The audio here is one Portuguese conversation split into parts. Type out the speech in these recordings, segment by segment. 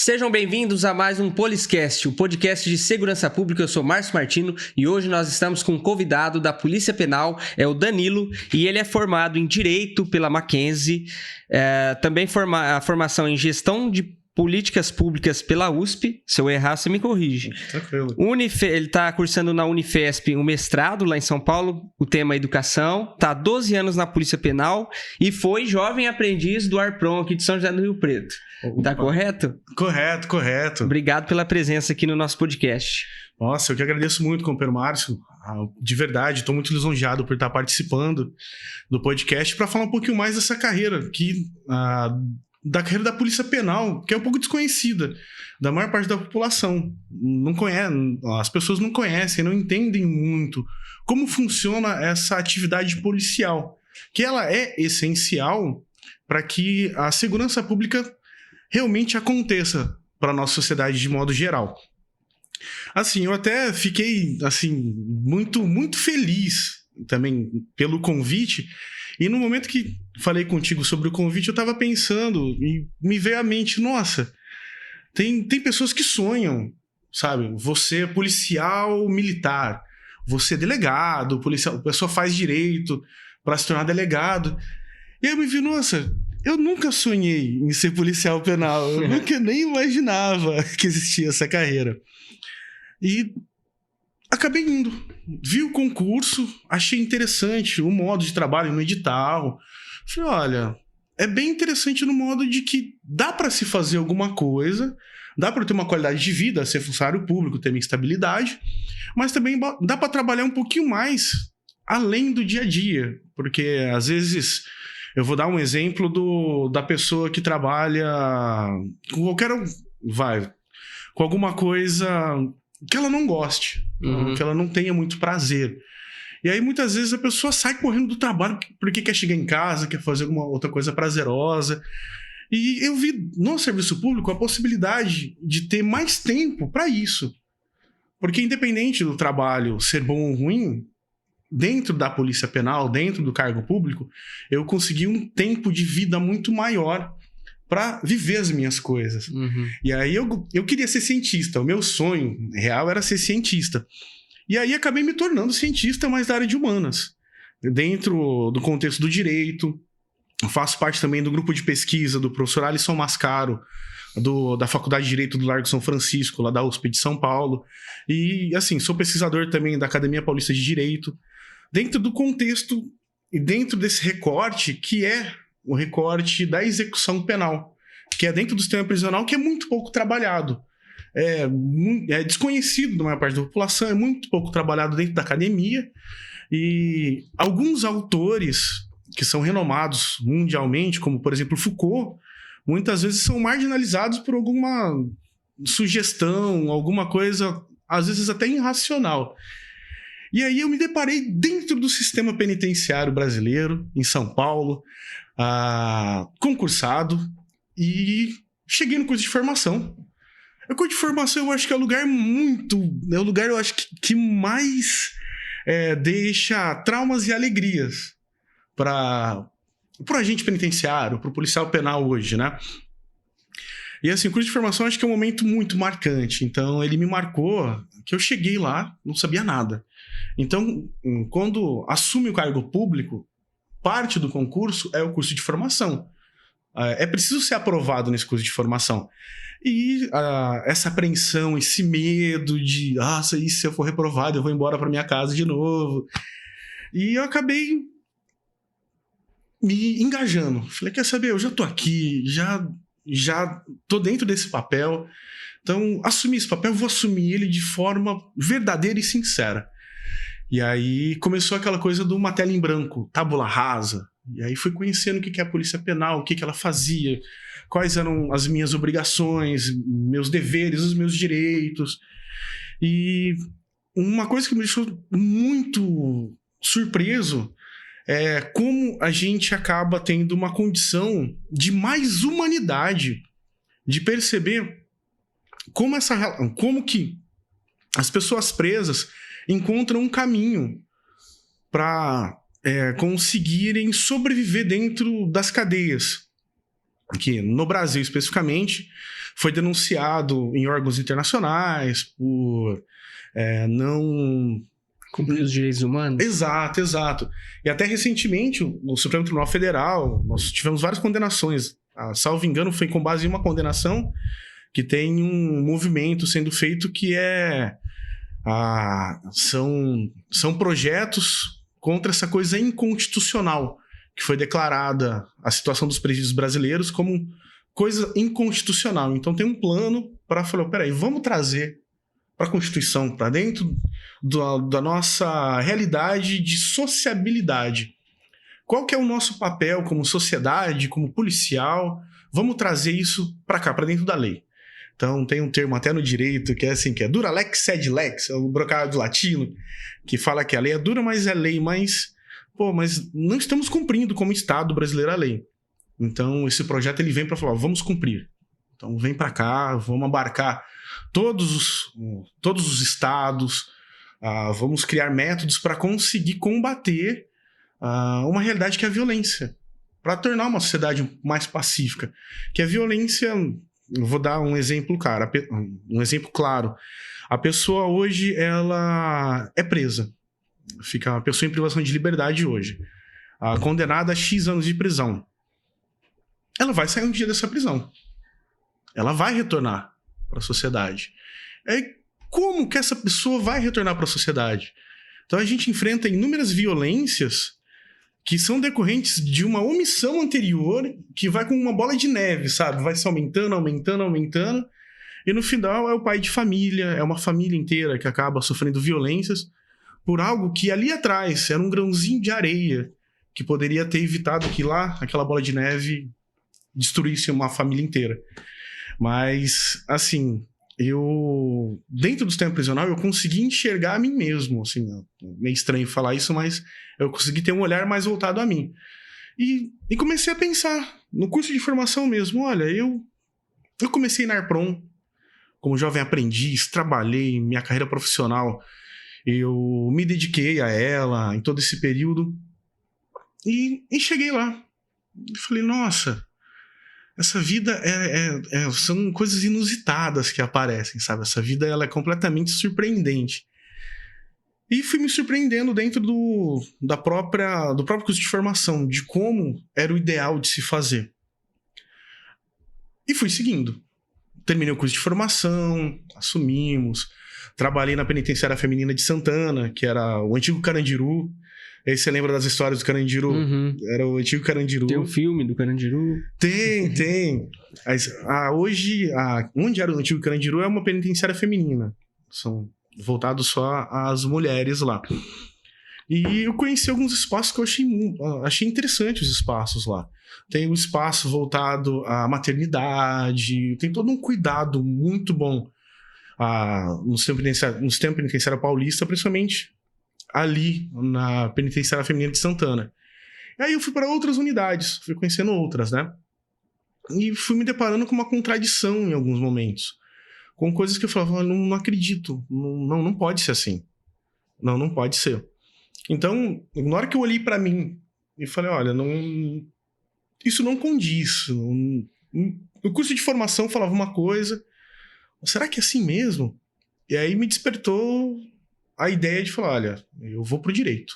Sejam bem-vindos a mais um Poliscast, o podcast de segurança pública. Eu sou Márcio Martino e hoje nós estamos com um convidado da Polícia Penal, é o Danilo, e ele é formado em Direito pela Mackenzie, também a formação em Gestão de Políticas Públicas pela USP. Se eu errar, você me corrige. Tranquilo. Ele está cursando na Unifesp um mestrado lá em São Paulo, o tema é Educação, está há 12 anos na Polícia Penal e foi jovem aprendiz do ARPRON aqui de São José do Rio Preto. Tá correto? Correto. Obrigado pela presença aqui no nosso podcast. Nossa, eu que agradeço muito, companheiro Márcio. De verdade, estou muito lisonjeado por estar participando do podcast para falar um pouquinho mais dessa carreira, da carreira da Polícia Penal, que é um pouco desconhecida da maior parte da população. Não conhece, as pessoas não conhecem, não entendem muito como funciona essa atividade policial, que ela é essencial para que a segurança pública realmente aconteça para a nossa sociedade de modo geral. Assim, eu até fiquei muito feliz também pelo convite. E no momento que falei contigo sobre o convite, eu estava pensando e me veio à mente, nossa, tem pessoas que sonham, sabe? Você é policial militar, você é delegado, policial, a pessoa faz direito para se tornar delegado. E aí eu me vi, nossa, eu nunca sonhei em ser policial penal, eu nunca nem imaginava que existia essa carreira. E acabei indo, vi o concurso, achei interessante o modo de trabalho no edital. Falei, olha, é bem interessante no modo de que dá para se fazer alguma coisa, dá para ter uma qualidade de vida, ser funcionário público, ter minha estabilidade, mas também dá para trabalhar um pouquinho mais além do dia a dia, porque às vezes eu vou dar um exemplo da pessoa que trabalha com com alguma coisa que ela não goste, que ela não tenha muito prazer. E aí, muitas vezes, a pessoa sai correndo do trabalho porque quer chegar em casa, quer fazer alguma outra coisa prazerosa. E eu vi no serviço público a possibilidade de ter mais tempo para isso. Porque independente do trabalho ser bom ou ruim, dentro da Polícia Penal, dentro do cargo público, eu consegui um tempo de vida muito maior para viver as minhas coisas. E aí eu queria ser cientista. O meu sonho real era ser cientista. E aí acabei me tornando cientista, mas da área de humanas. Dentro do contexto do direito, faço parte também do grupo de pesquisa do professor Alisson Mascaro, da Faculdade de Direito do Largo São Francisco, lá da USP de São Paulo. E assim, sou pesquisador também da Academia Paulista de Direito. Dentro do contexto e dentro desse recorte, que é o recorte da execução penal, que é dentro do sistema prisional, que é muito pouco trabalhado. É desconhecido da maior parte da população, é muito pouco trabalhado dentro da academia. E alguns autores que são renomados mundialmente, como, por exemplo, Foucault, muitas vezes são marginalizados por alguma sugestão, alguma coisa, às vezes até irracional. E aí eu me deparei dentro do sistema penitenciário brasileiro, em São Paulo, concursado, e cheguei no curso de formação. O curso de formação eu acho que é o lugar eu acho que mais deixa traumas e alegrias para o agente penitenciário, para o policial penal hoje, né? E assim, o curso de formação eu acho que é um momento muito marcante. Então ele me marcou que eu cheguei lá, não sabia nada. Então, quando assume o cargo público, parte do concurso é o curso de formação. É preciso ser aprovado nesse curso de formação. E essa apreensão, esse medo de, e se eu for reprovado, eu vou embora para minha casa de novo. E eu acabei me engajando. Falei, quer saber, eu já tô aqui, já tô dentro desse papel. Então, assumir esse papel, eu vou assumir ele de forma verdadeira e sincera. E aí começou aquela coisa de uma tela em branco, tábula rasa. E aí fui conhecendo o que é a Polícia Penal, o que ela fazia, quais eram as minhas obrigações, meus deveres, os meus direitos. E uma coisa que me deixou muito surpreso é como a gente acaba tendo uma condição de mais humanidade, de perceber como que as pessoas presas encontram um caminho para conseguirem sobreviver dentro das cadeias. que no Brasil especificamente foi denunciado em órgãos internacionais por não... Cumprir os direitos humanos? Exato. E até recentemente, o Supremo Tribunal Federal, nós tivemos várias condenações. Salvo engano, foi com base em uma condenação que tem um movimento sendo feito que são projetos contra essa coisa inconstitucional, que foi declarada a situação dos presídios brasileiros como coisa inconstitucional. Então tem um plano para falar, peraí, vamos trazer para a Constituição, para dentro da nossa realidade de sociabilidade. Qual que é o nosso papel como sociedade, como policial? Vamos trazer isso para cá, para dentro da lei. Então tem um termo até no direito que é assim, que é dura lex sed lex, é o brocado latino, que fala que a lei é dura, mas é lei, mas não estamos cumprindo como Estado brasileiro a lei. Então esse projeto ele vem para falar, vamos cumprir. Então vem para cá, vamos abarcar todos os estados, vamos criar métodos para conseguir combater uma realidade que é a violência, para tornar uma sociedade mais pacífica. Que a violência, eu vou dar um exemplo claro. A pessoa hoje, ela é presa. Fica uma pessoa em privação de liberdade hoje, condenada a X anos de prisão. Ela vai sair um dia dessa prisão. Ela vai retornar para a sociedade. Como que essa pessoa vai retornar para a sociedade? Então a gente enfrenta inúmeras violências que são decorrentes de uma omissão anterior que vai com uma bola de neve, sabe? Vai se aumentando, e no final é o pai de família, é uma família inteira que acaba sofrendo violências por algo que ali atrás era um grãozinho de areia que poderia ter evitado que lá aquela bola de neve destruísse uma família inteira. Mas, assim, dentro do sistema prisional, eu consegui enxergar a mim mesmo, assim, meio estranho falar isso, mas eu consegui ter um olhar mais voltado a mim. E comecei a pensar, no curso de formação mesmo, olha, eu comecei na Arpron, como jovem aprendiz, trabalhei, minha carreira profissional, eu me dediquei a ela em todo esse período, e cheguei lá. E falei, nossa... Essa vida são coisas inusitadas que aparecem, sabe? Essa vida ela é completamente surpreendente. E fui me surpreendendo dentro do próprio curso de formação, de como era o ideal de se fazer. E fui seguindo. Terminei o curso de formação, assumimos, trabalhei na penitenciária feminina de Santana, que era o antigo Carandiru. Aí você lembra das histórias do Carandiru? Uhum. Era o antigo Carandiru. Tem o filme do Carandiru? Tem. Hoje, onde era o antigo Carandiru é uma penitenciária feminina. São voltados só às mulheres lá. E eu conheci alguns espaços que eu achei interessantes, os espaços lá. Tem um espaço voltado à maternidade, tem todo um cuidado muito bom no sistema penitenciário paulista, principalmente ali na penitenciária feminina de Santana. E aí eu fui para outras unidades, fui conhecendo outras, né? E fui me deparando com uma contradição em alguns momentos. Com coisas que eu falava, não acredito, não pode ser assim. Não pode ser. Então, na hora que eu olhei para mim e falei, olha, isso não condiz. O curso de formação falava uma coisa, será que é assim mesmo? E aí me despertou a ideia de falar, olha, eu vou pro direito.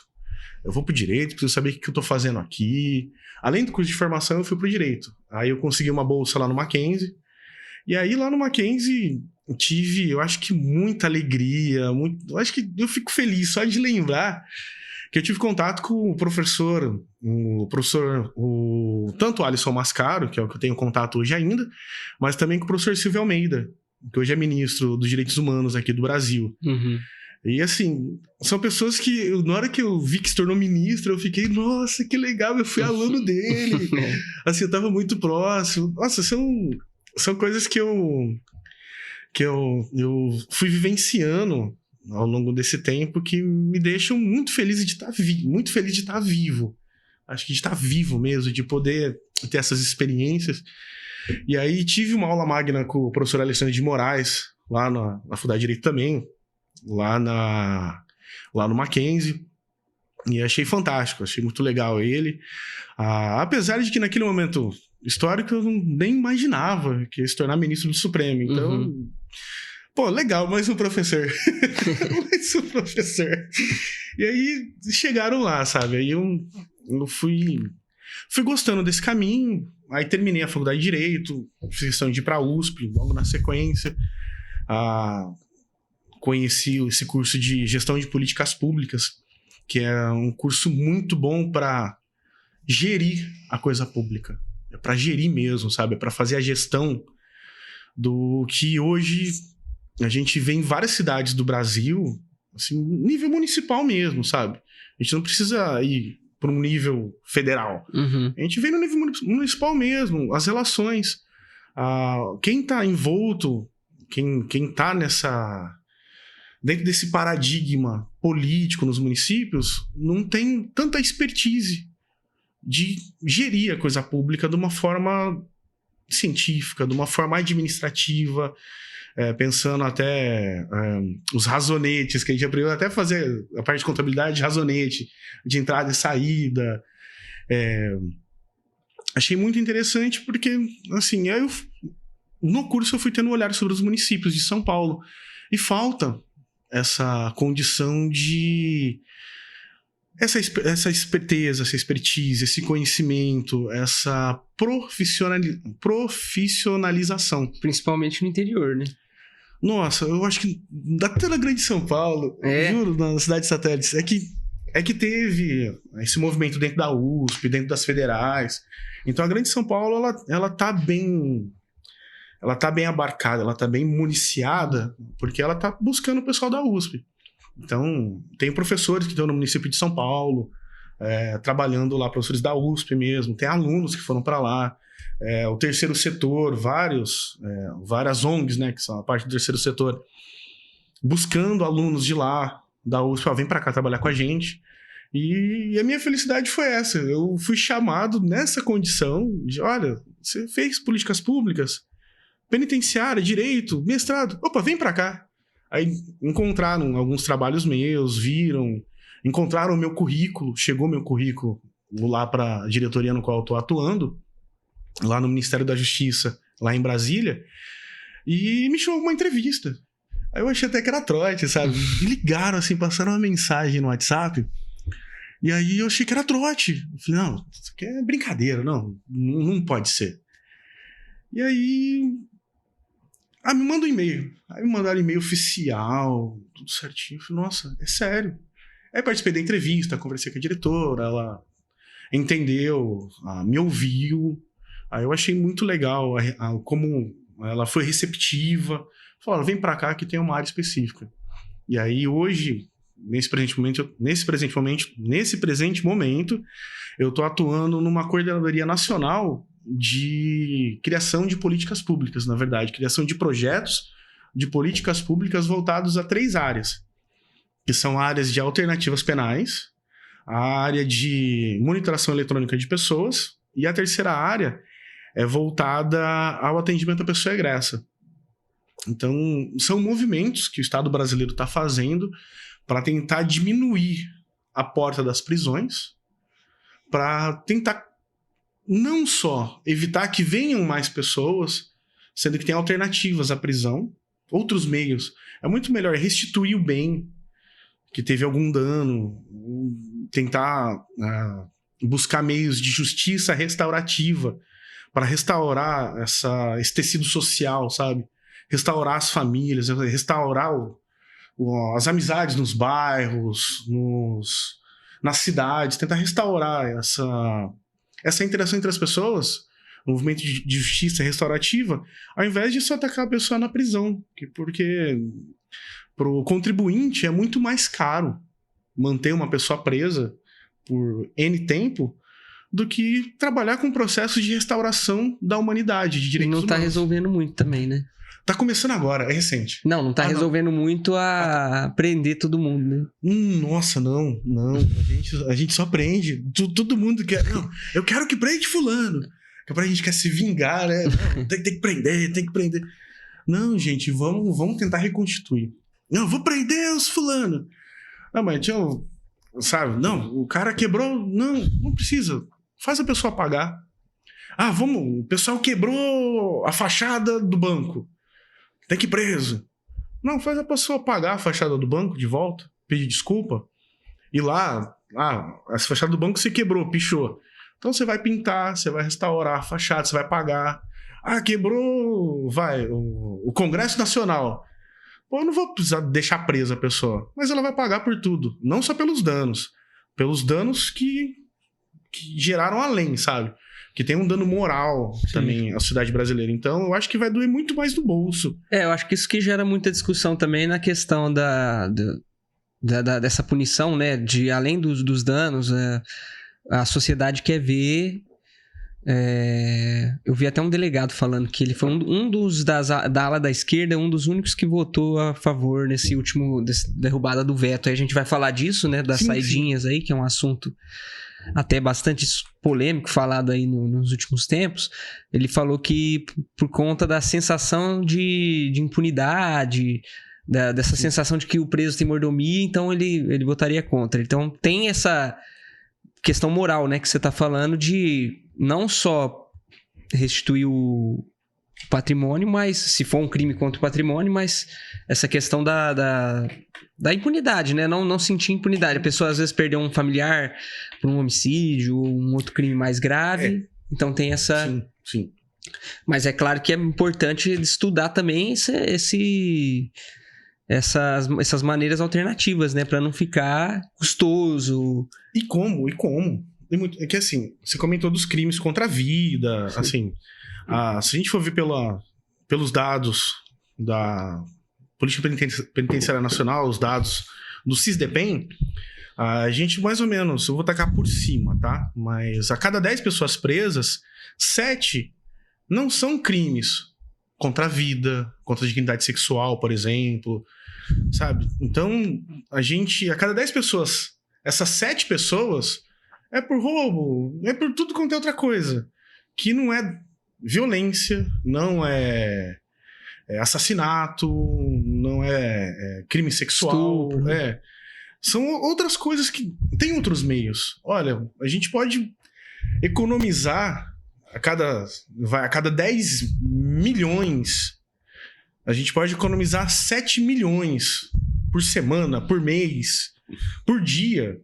Preciso saber o que eu tô fazendo aqui. Além do curso de formação, eu fui pro direito. Aí eu consegui uma bolsa lá no Mackenzie. E aí lá no Mackenzie tive, eu acho que muita alegria, eu acho que eu fico feliz só de lembrar que eu tive contato com o professor, tanto o Alisson Mascaro, que é o que eu tenho contato hoje ainda, mas também com o professor Silvio Almeida, que hoje é ministro dos Direitos Humanos aqui do Brasil. Uhum. E assim, são pessoas que, na hora que eu vi que se tornou ministro, eu fiquei, nossa, que legal, eu fui aluno dele. Assim, eu tava muito próximo. Nossa, são coisas que eu fui vivenciando ao longo desse tempo que me deixam muito feliz de estar vivo. Acho que de estar vivo mesmo, de poder ter essas experiências. E aí tive uma aula magna com o professor Alexandre de Moraes, lá na Faculdade de Direito também, lá no Mackenzie, e achei fantástico, achei muito legal ele. Apesar de que naquele momento história que eu nem imaginava que ia se tornar ministro do Supremo. Então, pô, legal, mais um professor. Mais um professor. E aí chegaram lá, sabe? Aí eu fui gostando desse caminho. Aí terminei a faculdade de Direito, fiz questão de ir para a USP, logo na sequência. Conheci esse curso de Gestão de Políticas Públicas, que é um curso muito bom para gerir a coisa pública. É para gerir mesmo, sabe? É para fazer a gestão do que hoje a gente vê em várias cidades do Brasil, assim, nível municipal mesmo, sabe? A gente não precisa ir para um nível federal. A gente vê no nível municipal mesmo, as relações. Quem está envolto, quem está dentro desse paradigma político nos municípios, não tem tanta expertise de gerir a coisa pública de uma forma científica, de uma forma administrativa, pensando até os razonetes, que a gente aprendeu até fazer a parte de contabilidade de razonete, de entrada e saída. Achei muito interessante porque, assim, no curso eu fui tendo um olhar sobre os municípios de São Paulo e falta essa condição de essa esperteza, essa expertise, esse conhecimento, essa profissionalização. Principalmente no interior, né? Nossa, eu acho que até na grande São Paulo, juro, na cidade de satélites, é que teve esse movimento dentro da USP, dentro das federais. Então a grande São Paulo, ela tá bem abarcada, ela tá bem municiada, porque ela tá buscando o pessoal da USP. Então, tem professores que estão no município de São Paulo, trabalhando lá, professores da USP mesmo, tem alunos que foram para lá, o terceiro setor, várias ONGs, né, que são a parte do terceiro setor, buscando alunos de lá, da USP, vem para cá trabalhar com a gente. E a minha felicidade foi essa, eu fui chamado nessa condição de, olha, você fez políticas públicas, penitenciária, direito, mestrado, opa, vem para cá. Aí encontraram alguns trabalhos meus, encontraram o meu currículo, chegou meu currículo lá para a diretoria no qual eu estou atuando, lá no Ministério da Justiça, lá em Brasília, e me chamou uma entrevista. Aí eu achei até que era trote, sabe? Me ligaram assim, passaram uma mensagem no WhatsApp, e aí eu achei que era trote. Eu falei, não, isso aqui é brincadeira, não pode ser. E aí... me manda um e-mail. Aí me mandaram e-mail oficial, tudo certinho. Eu falei, nossa, é sério. Aí participei da entrevista, conversei com a diretora, ela entendeu, me ouviu. Aí eu achei muito legal como ela foi receptiva. Falou, vem pra cá que tem uma área específica. E aí hoje, nesse presente momento, eu tô atuando numa coordenadoria nacional de criação de políticas públicas, na verdade, criação de projetos de políticas públicas voltados a 3 áreas, que são áreas de alternativas penais, a área de monitoração eletrônica de pessoas e a terceira área é voltada ao atendimento à pessoa egressa. Então, são movimentos que o Estado brasileiro está fazendo para tentar diminuir a porta das prisões, para tentar não só evitar que venham mais pessoas, sendo que tem alternativas à prisão, outros meios. É muito melhor restituir o bem que teve algum dano, tentar buscar meios de justiça restaurativa para restaurar esse tecido social, sabe? Restaurar as famílias, restaurar as amizades nos bairros, nas cidades, tentar restaurar essa interação entre as pessoas, o movimento de justiça restaurativa, ao invés de só atacar a pessoa na prisão, porque para o contribuinte é muito mais caro manter uma pessoa presa por N tempo do que trabalhar com processos de restauração da humanidade, de direitos humanos. E não tá resolvendo muito também, né? Tá começando agora, é recente. Não tá resolvendo muito a prender todo mundo, né? Nossa, não. A gente só prende. Todo mundo quer. Não, eu quero que prende fulano. Que a gente quer se vingar, né? Não, tem que prender. Não, gente, vamos tentar reconstituir. Não, vou prender os fulano. Não, mas sabe? Não, o cara quebrou. Não precisa. Faz a pessoa pagar. O pessoal quebrou a fachada do banco. Tem que ir preso. Não, faz a pessoa pagar a fachada do banco de volta, pedir desculpa. E lá, essa fachada do banco você quebrou, pichou. Então você vai pintar, você vai restaurar a fachada, você vai pagar. Quebrou, o Congresso Nacional. Pô, eu não vou precisar deixar presa a pessoa, mas ela vai pagar por tudo. Não só pelos danos que geraram além, sabe? Que tem um dano moral também à sociedade brasileira. Então, eu acho que vai doer muito mais do bolso. Eu acho que isso que gera muita discussão também na questão dessa punição, né? De além dos danos, a sociedade quer ver... eu vi até um delegado falando que ele foi um dos da ala da esquerda, um dos únicos que votou a favor nesse último derrubada do veto. Aí a gente vai falar disso, né? Das saidinhas aí, que é um assunto até bastante polêmico, falado aí nos últimos tempos. Ele falou que por conta da sensação de impunidade, dessa sensação de que o preso tem mordomia, então ele votaria contra. Então tem essa questão moral, né, que você está falando, de não só restituir o patrimônio, mas se for um crime contra o patrimônio, mas essa questão da impunidade, né? Não sentir impunidade. A pessoa às vezes perdeu um familiar por um homicídio ou um outro crime mais grave. Então tem essa... Sim. Mas é claro que é importante estudar também essas maneiras alternativas, né? Para não ficar custoso. E como? É que assim, você comentou dos crimes contra a vida, sim. Assim... se a gente for ver pelos dados da Política Penitenciária Nacional, os dados do SISDEPEN, a gente mais ou menos, eu vou tacar por cima, tá? Mas a cada 10 pessoas presas, 7 não são crimes contra a vida, contra a dignidade sexual, por exemplo, sabe? Então, a cada 10 pessoas, essas 7 pessoas é por roubo, é por tudo quanto é outra coisa, que não é violência, não é assassinato, não é crime sexual, estupro. São outras coisas que tem outros meios. Olha, a gente pode economizar a cada 10 milhões, a gente pode economizar 7 milhões por semana, por mês, por dia.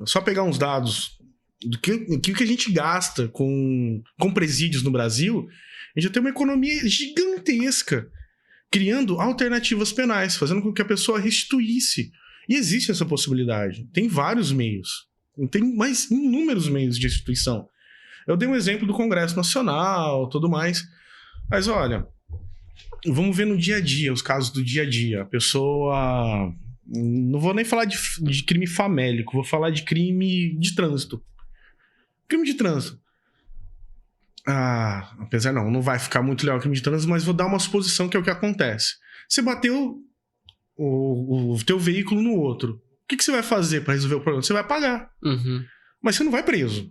Só pegar uns dados do que a gente gasta com presídios no Brasil, a gente já tem uma economia gigantesca, criando alternativas penais, fazendo com que a pessoa restituísse. E existe essa possibilidade. Tem vários meios. Tem mais inúmeros meios de restituição. Eu dei um exemplo do Congresso Nacional, tudo mais. Mas olha, vamos ver no dia a dia, os casos do dia a dia. A pessoa... Não vou nem falar de crime famélico, vou falar de crime de trânsito. Crime de trânsito. Apesar não vai ficar muito legal o crime de trânsito, mas vou dar uma suposição que é o que acontece. Você bateu o teu veículo no outro. O que você vai fazer para resolver o problema? Você vai pagar. Uhum. Mas você não vai preso.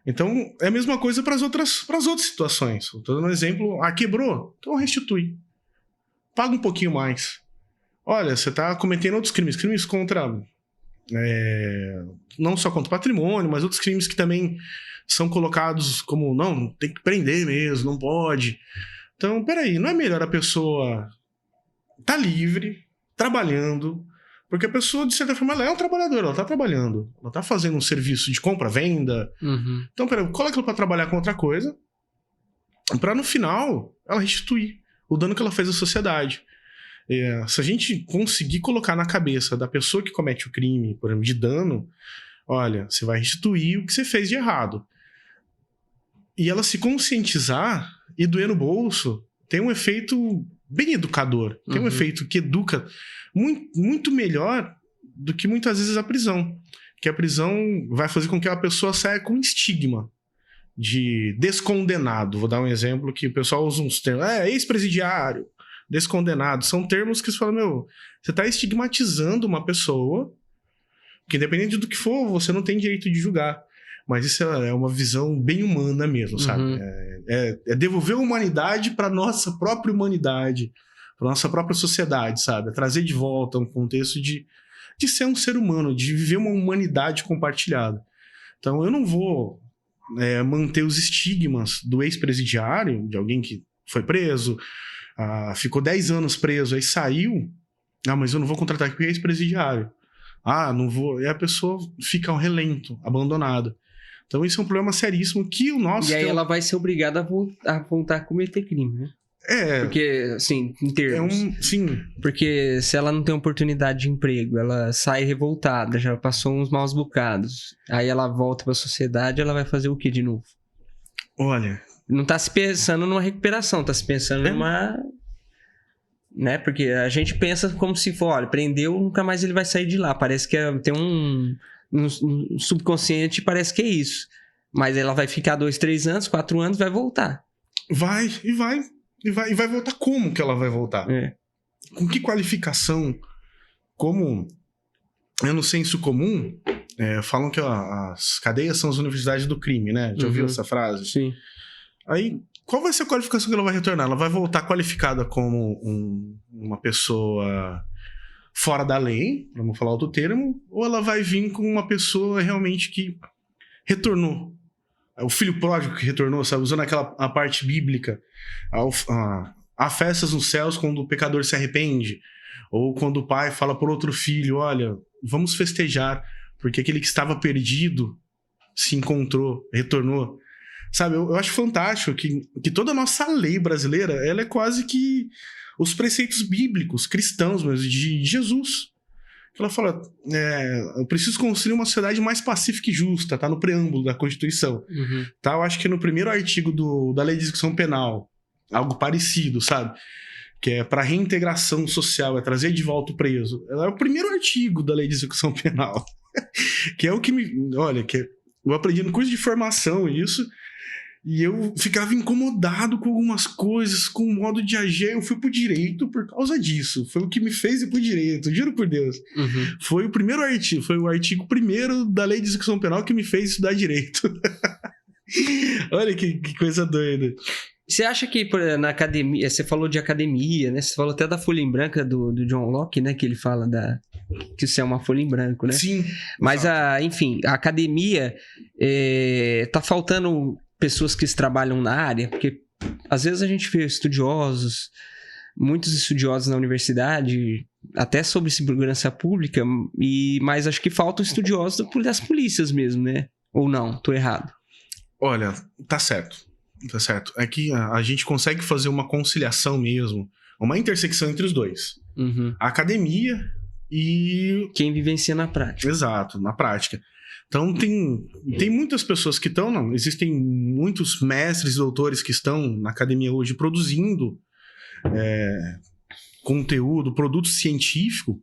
Então, é a mesma coisa para as outras situações. Estou dando um exemplo. Quebrou? Então restitui. Paga um pouquinho mais. Olha, você está cometendo outros crimes contra... não só contra o patrimônio, mas outros crimes que também são colocados como, não, tem que prender mesmo, não pode. Então, peraí, não é melhor a pessoa tá livre, trabalhando, porque a pessoa, de certa forma, ela é um trabalhador, ela tá trabalhando, ela tá fazendo um serviço de compra, venda. Uhum. Então, peraí, coloca ela pra trabalhar com outra coisa, pra no final, ela restituir o dano que ela fez à sociedade. Se a gente conseguir colocar na cabeça da pessoa que comete o crime, por exemplo, de dano, olha, você vai restituir o que você fez de errado. E ela se conscientizar e doer no bolso, tem um efeito bem educador. Tem um efeito que educa muito, muito melhor do que muitas vezes a prisão. Que a prisão vai fazer com que a pessoa saia com estigma de descondenado. Vou dar um exemplo que o pessoal usa uns termos. Ex-presidiário. Descondenado, são termos que você fala, você está estigmatizando uma pessoa que, independente do que for, você não tem direito de julgar. Mas isso é uma visão bem humana mesmo, sabe? Uhum. É devolver a humanidade para nossa própria humanidade, para nossa própria sociedade, sabe? É trazer de volta um contexto de ser um ser humano, de viver uma humanidade compartilhada. Então, eu não vou manter os estigmas do ex-presidiário, de alguém que foi preso, ficou 10 anos preso, aí saiu, mas eu não vou contratar porque é ex-presidiário. Não vou. E a pessoa fica ao relento, abandonada. Então isso é um problema seríssimo que o nosso... E aí ela vai ser obrigada a voltar a cometer crime, né? Porque, assim, em termos... Sim. Porque se ela não tem oportunidade de emprego, ela sai revoltada, já passou uns maus bocados, aí ela volta pra sociedade, ela vai fazer o que de novo? Olha... Não tá se pensando numa recuperação, tá se pensando numa... Né? Porque a gente pensa como se for, olha, prendeu, nunca mais ele vai sair de lá. Parece que tem um subconsciente, parece que é isso. Mas ela vai ficar 2, 3 anos, 4 anos, vai voltar. Vai voltar como que ela vai voltar? Com que qualificação? Como, no senso comum, falam que as cadeias são as universidades do crime, né? Já ouviu essa frase? Sim. Aí, qual vai ser a qualificação que ela vai retornar? Ela vai voltar qualificada como uma pessoa fora da lei, pra não falar outro termo, ou ela vai vir com uma pessoa realmente que retornou? O filho pródigo que retornou, sabe? Usando a parte bíblica. Há festas nos céus quando o pecador se arrepende. Ou quando o pai fala por outro filho, olha, vamos festejar, porque aquele que estava perdido se encontrou, retornou. Sabe, eu acho fantástico que toda a nossa lei brasileira, ela é quase que os preceitos bíblicos, cristãos mesmo, de Jesus. Ela fala, eu preciso construir uma sociedade mais pacífica e justa, tá no preâmbulo da Constituição. Tá? Eu acho que no primeiro artigo da Lei de Execução Penal, algo parecido, sabe? Que é para reintegração social, é trazer de volta o preso. Ela é o primeiro artigo da Lei de Execução Penal. Que é o que eu aprendi no curso de formação isso. E eu ficava incomodado com algumas coisas, com o modo de agir. Eu fui pro direito por causa disso. Foi o que me fez ir pro direito, juro por Deus. Foi o primeiro artigo, foi o artigo 1º da Lei de Execução Penal que me fez estudar direito. Olha que coisa doida. Você acha que na academia, você falou de academia, né? Você falou até da folha em branca do John Locke, né? Que ele fala que isso é uma folha em branco, né? Sim. Mas, enfim, a academia tá faltando pessoas que trabalham na área, porque às vezes a gente vê muitos estudiosos na universidade, até sobre segurança pública, mas acho que faltam estudiosos das polícias mesmo, né? Ou não? Tô errado. Olha, tá certo. Tá certo. É que a gente consegue fazer uma conciliação mesmo, uma intersecção entre os dois. A academia e... quem vivencia na prática. Exato, na prática. Então, tem muitas pessoas que estão... Existem muitos mestres e doutores que estão na academia hoje produzindo conteúdo, produto científico,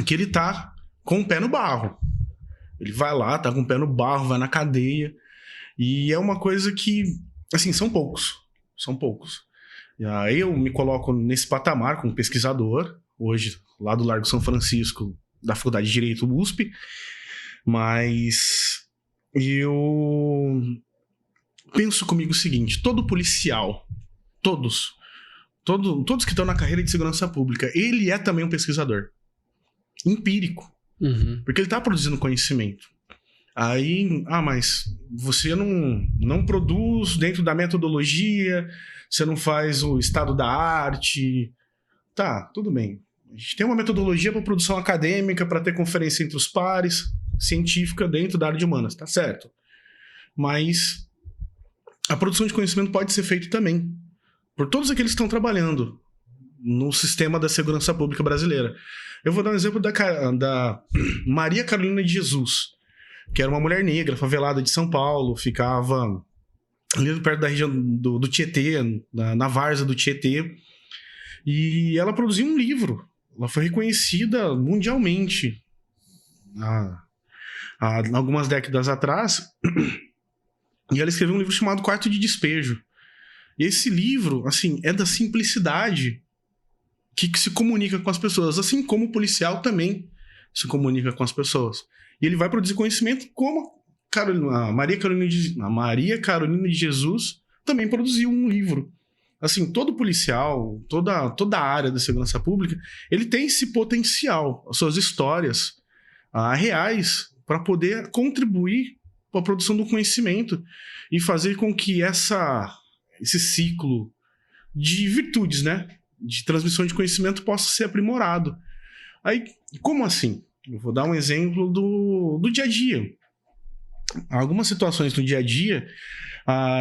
que ele tá com o pé no barro. Ele vai lá, tá com o pé no barro, vai na cadeia. E é uma coisa que, assim, são poucos. São poucos. E aí eu me coloco nesse patamar como pesquisador, hoje, lá do Largo São Francisco, da Faculdade de Direito USP. Mas eu penso comigo o seguinte: todo policial, todos que estão na carreira de segurança pública, ele é também um pesquisador empírico, porque ele está produzindo conhecimento. Aí, mas você não produz dentro da metodologia, você não faz o estado da arte. Tá, tudo bem. A gente tem uma metodologia para produção acadêmica, para ter conferência entre os pares, científica dentro da área de humanas, tá certo. Mas a produção de conhecimento pode ser feita também por todos aqueles que estão trabalhando no sistema da segurança pública brasileira. Eu vou dar um exemplo da Maria Carolina de Jesus, que era uma mulher negra, favelada de São Paulo, ficava ali perto da região do Tietê, na várzea do Tietê, e ela produziu um livro. Ela foi reconhecida mundialmente há algumas décadas atrás, e ela escreveu um livro chamado Quarto de Despejo. E esse livro, assim, é da simplicidade que se comunica com as pessoas, assim como o policial também se comunica com as pessoas. E ele vai produzir conhecimento como a Maria Carolina de Jesus também produziu um livro. Assim, todo policial, toda a área da segurança pública, ele tem esse potencial, as suas histórias reais, para poder contribuir a produção do conhecimento e fazer com que esse ciclo de virtudes, né, de transmissão de conhecimento possa ser aprimorado. Aí, como assim? Eu vou dar um exemplo do dia a dia. Algumas situações no dia a dia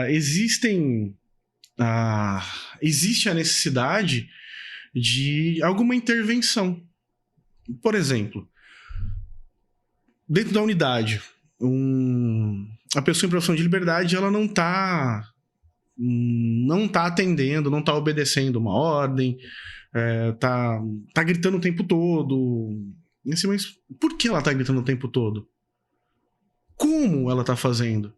existe a necessidade de alguma intervenção. Por exemplo, dentro da unidade, a pessoa em privação de liberdade, ela não tá atendendo, não tá obedecendo uma ordem, tá gritando o tempo todo. Assim, mas por que ela tá gritando o tempo todo? Como ela tá fazendo?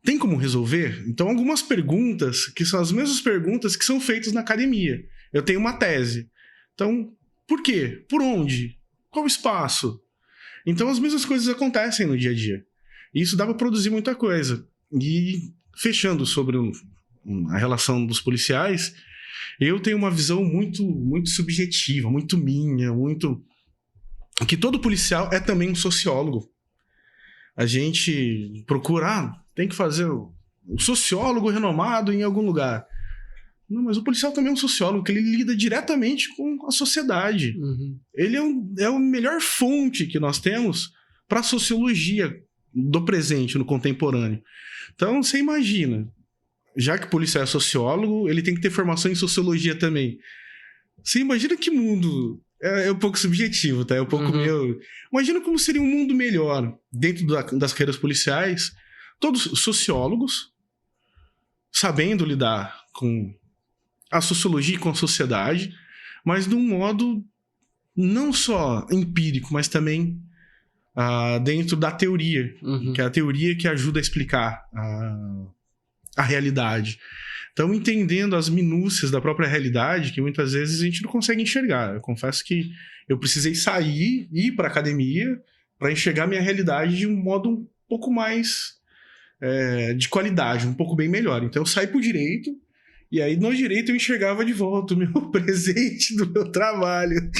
Tem como resolver? Então, algumas perguntas, que são as mesmas perguntas que são feitas na academia. Eu tenho uma tese. Então, por quê? Por onde? Qual espaço? Então, as mesmas coisas acontecem no dia a dia. E isso dá para produzir muita coisa. E, fechando sobre a relação dos policiais, eu tenho uma visão muito, muito subjetiva, muito minha, que todo policial é também um sociólogo. A gente procura, tem que fazer o sociólogo renomado em algum lugar. Não, mas o policial também é um sociólogo, que ele lida diretamente com a sociedade. Uhum. Ele é a melhor fonte que nós temos para a sociologia do presente, no contemporâneo. Então, você imagina, já que o policial é sociólogo, ele tem que ter formação em sociologia também. Você imagina que mundo... É um pouco subjetivo, tá? É um pouco meio... Imagina como seria um mundo melhor dentro das carreiras policiais, todos sociólogos, sabendo lidar com a sociologia e com a sociedade, mas de um modo não só empírico, mas também dentro da teoria, que é a teoria que ajuda a explicar a realidade. Então, entendendo as minúcias da própria realidade, que muitas vezes a gente não consegue enxergar. Eu confesso que eu precisei ir para a academia para enxergar minha realidade de um modo um pouco mais de qualidade, um pouco bem melhor. Então, eu saí para o direito, e aí no direito eu enxergava de volta o meu presente do meu trabalho.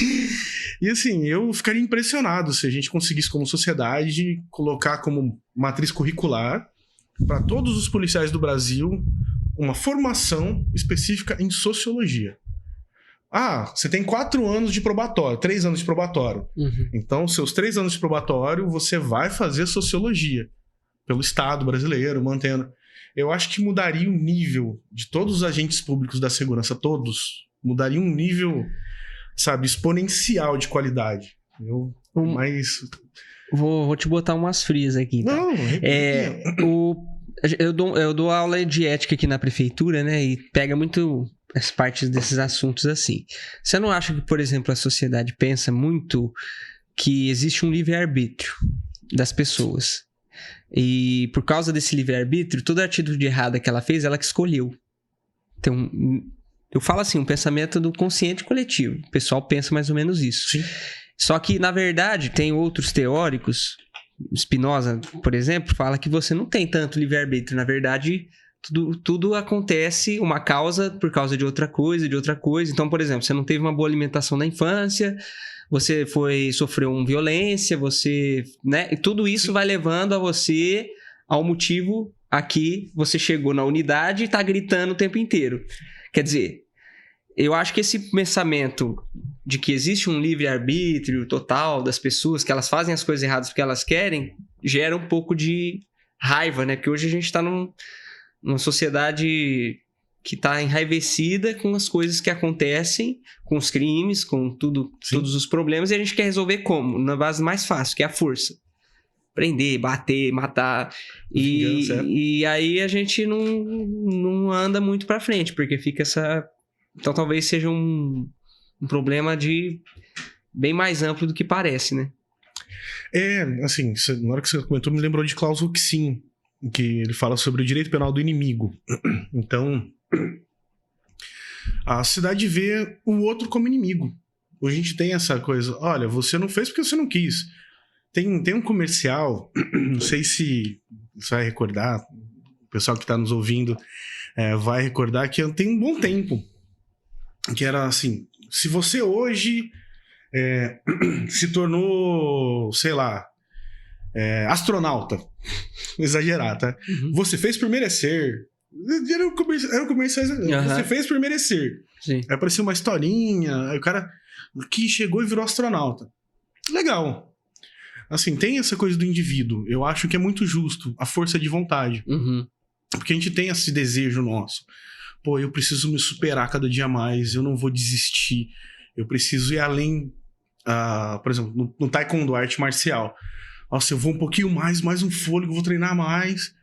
E assim, eu ficaria impressionado se a gente conseguisse, como sociedade, colocar como matriz curricular para todos os policiais do Brasil uma formação específica em sociologia. Você tem 4 anos de probatório, 3 anos de probatório. Então, seus 3 anos de probatório, você vai fazer sociologia pelo Estado brasileiro, mantendo. Eu acho que mudaria o nível de todos os agentes públicos da segurança, todos. Mudaria um nível, sabe, exponencial de qualidade. Vou te botar umas frias aqui. Tá? Não, eu dou aula de ética aqui na prefeitura, né? E pega muito as partes desses assuntos assim. Você não acha que, por exemplo, a sociedade pensa muito que existe um livre-arbítrio das pessoas? E por causa desse livre-arbítrio, toda a atitude errada que ela fez, ela que escolheu. Então, eu falo assim, um pensamento do consciente coletivo. O pessoal pensa mais ou menos isso. Sim. Só que, na verdade, tem outros teóricos, Spinoza, por exemplo, fala que você não tem tanto livre-arbítrio. Na verdade, tudo acontece, uma causa por causa de outra coisa. Então, por exemplo, você não teve uma boa alimentação na infância, você sofreu violência, né? E tudo isso vai levando a você ao motivo aqui, você chegou na unidade e tá gritando o tempo inteiro. Quer dizer, eu acho que esse pensamento de que existe um livre-arbítrio total das pessoas, que elas fazem as coisas erradas porque elas querem, gera um pouco de raiva, né? Porque hoje a gente está numa sociedade que está enraivecida com as coisas que acontecem, com os crimes, com todos os problemas, e a gente quer resolver como? Na base mais fácil, que é a força. Prender, bater, matar. E aí a gente não anda muito para frente, porque fica essa... Então talvez seja um problema bem mais amplo do que parece, né? Assim, na hora que você comentou, me lembrou de Klaus Huxin, que ele fala sobre o direito penal do inimigo. Então, a sociedade vê o outro como inimigo. Hoje a gente tem essa coisa, olha, você não fez porque você não quis. Tem um comercial, não sei se você vai recordar, o pessoal que está nos ouvindo vai recordar, que tem um bom tempo, que era assim, se você hoje se tornou, sei lá, astronauta. Exagerar, tá? Uhum. Você fez por merecer. Era um comercial. Você fez por merecer. Sim. Aí apareceu uma historinha, aí o cara que chegou e virou astronauta. Legal. Assim, tem essa coisa do indivíduo. Eu acho que é muito justo a força de vontade. Uhum. Porque a gente tem esse desejo nosso. Pô, eu preciso me superar cada dia mais, eu não vou desistir. Eu preciso ir além, por exemplo, no taekwondo, arte marcial. Nossa, eu vou um pouquinho mais um fôlego, vou treinar mais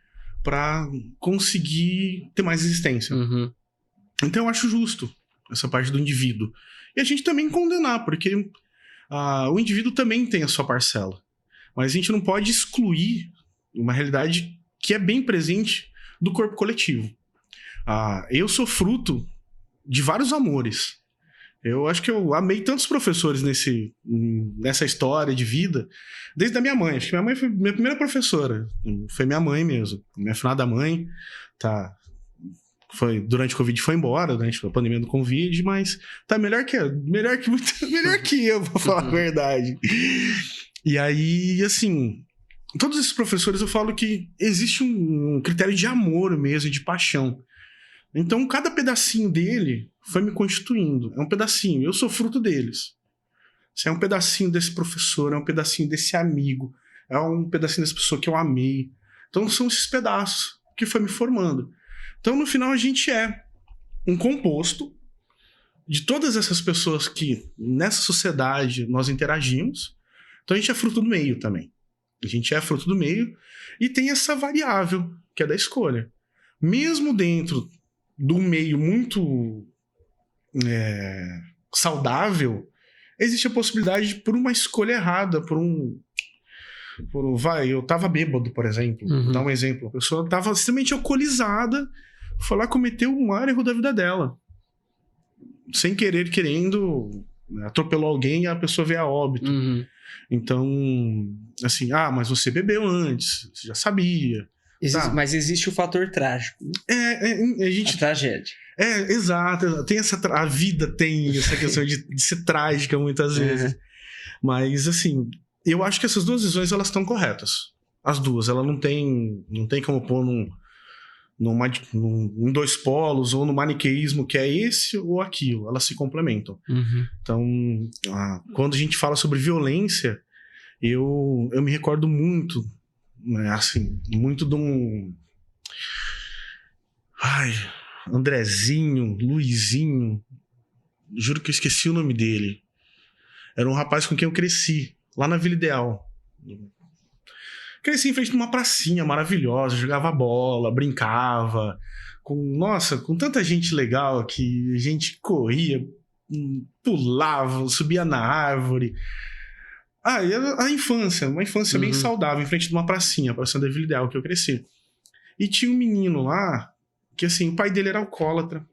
pra conseguir ter mais resistência. Uhum. Então eu acho justo essa parte do indivíduo. E a gente também condenar, porque o indivíduo também tem a sua parcela. Mas a gente não pode excluir uma realidade que é bem presente do corpo coletivo. Eu sou fruto de vários amores. Eu acho que eu amei tantos professores nessa história de vida, desde a minha mãe. Acho que minha mãe foi minha primeira professora. Foi minha mãe mesmo. Minha finada mãe, tá... durante o Covid foi embora, durante a pandemia do Covid, mas tá melhor que eu, pra falar a verdade. E aí, assim, todos esses professores eu falo que existe um critério de amor mesmo, de paixão. Então, cada pedacinho dele foi me constituindo. É um pedacinho, eu sou fruto deles. É um pedacinho desse professor, é um pedacinho desse amigo, é um pedacinho dessa pessoa que eu amei. Então, são esses pedaços que foi me formando. Então, no final, a gente é um composto de todas essas pessoas que, nessa sociedade, nós interagimos. Então, a gente é fruto do meio também. A gente é fruto do meio e tem essa variável, que é da escolha. Mesmo dentro do meio muito saudável, existe a possibilidade, por uma escolha errada, eu tava bêbado, por exemplo. Vou dar um exemplo. A pessoa tava extremamente alcoolizada, foi lá cometer o maior erro da vida dela. Sem querer, querendo, atropelou alguém e a pessoa veio a óbito. Uhum. Então, assim, mas você bebeu antes, você já sabia. Tá. Mas existe o fator trágico. A tragédia. Exato. Tem a vida tem essa questão de ser trágica muitas vezes. Mas, assim, eu acho que essas duas visões, elas estão corretas. As duas. Ela não tem como pôr em dois polos ou no maniqueísmo que é esse ou aquilo. Elas se complementam. Uhum. Então, quando a gente fala sobre violência, eu me recordo muito, né, assim, muito de um... Andrezinho, Luizinho, juro que eu esqueci o nome dele. Era um rapaz com quem eu cresci, lá na Vila Ideal. Cresci em frente de uma pracinha maravilhosa, jogava bola, brincava, com tanta gente legal que a gente corria, pulava, subia na árvore. A infância, uma infância bem saudável, em frente de uma pracinha, a pracinha da Vila Ideal, que eu cresci. E tinha um menino lá, que assim, o pai dele era alcoólatra,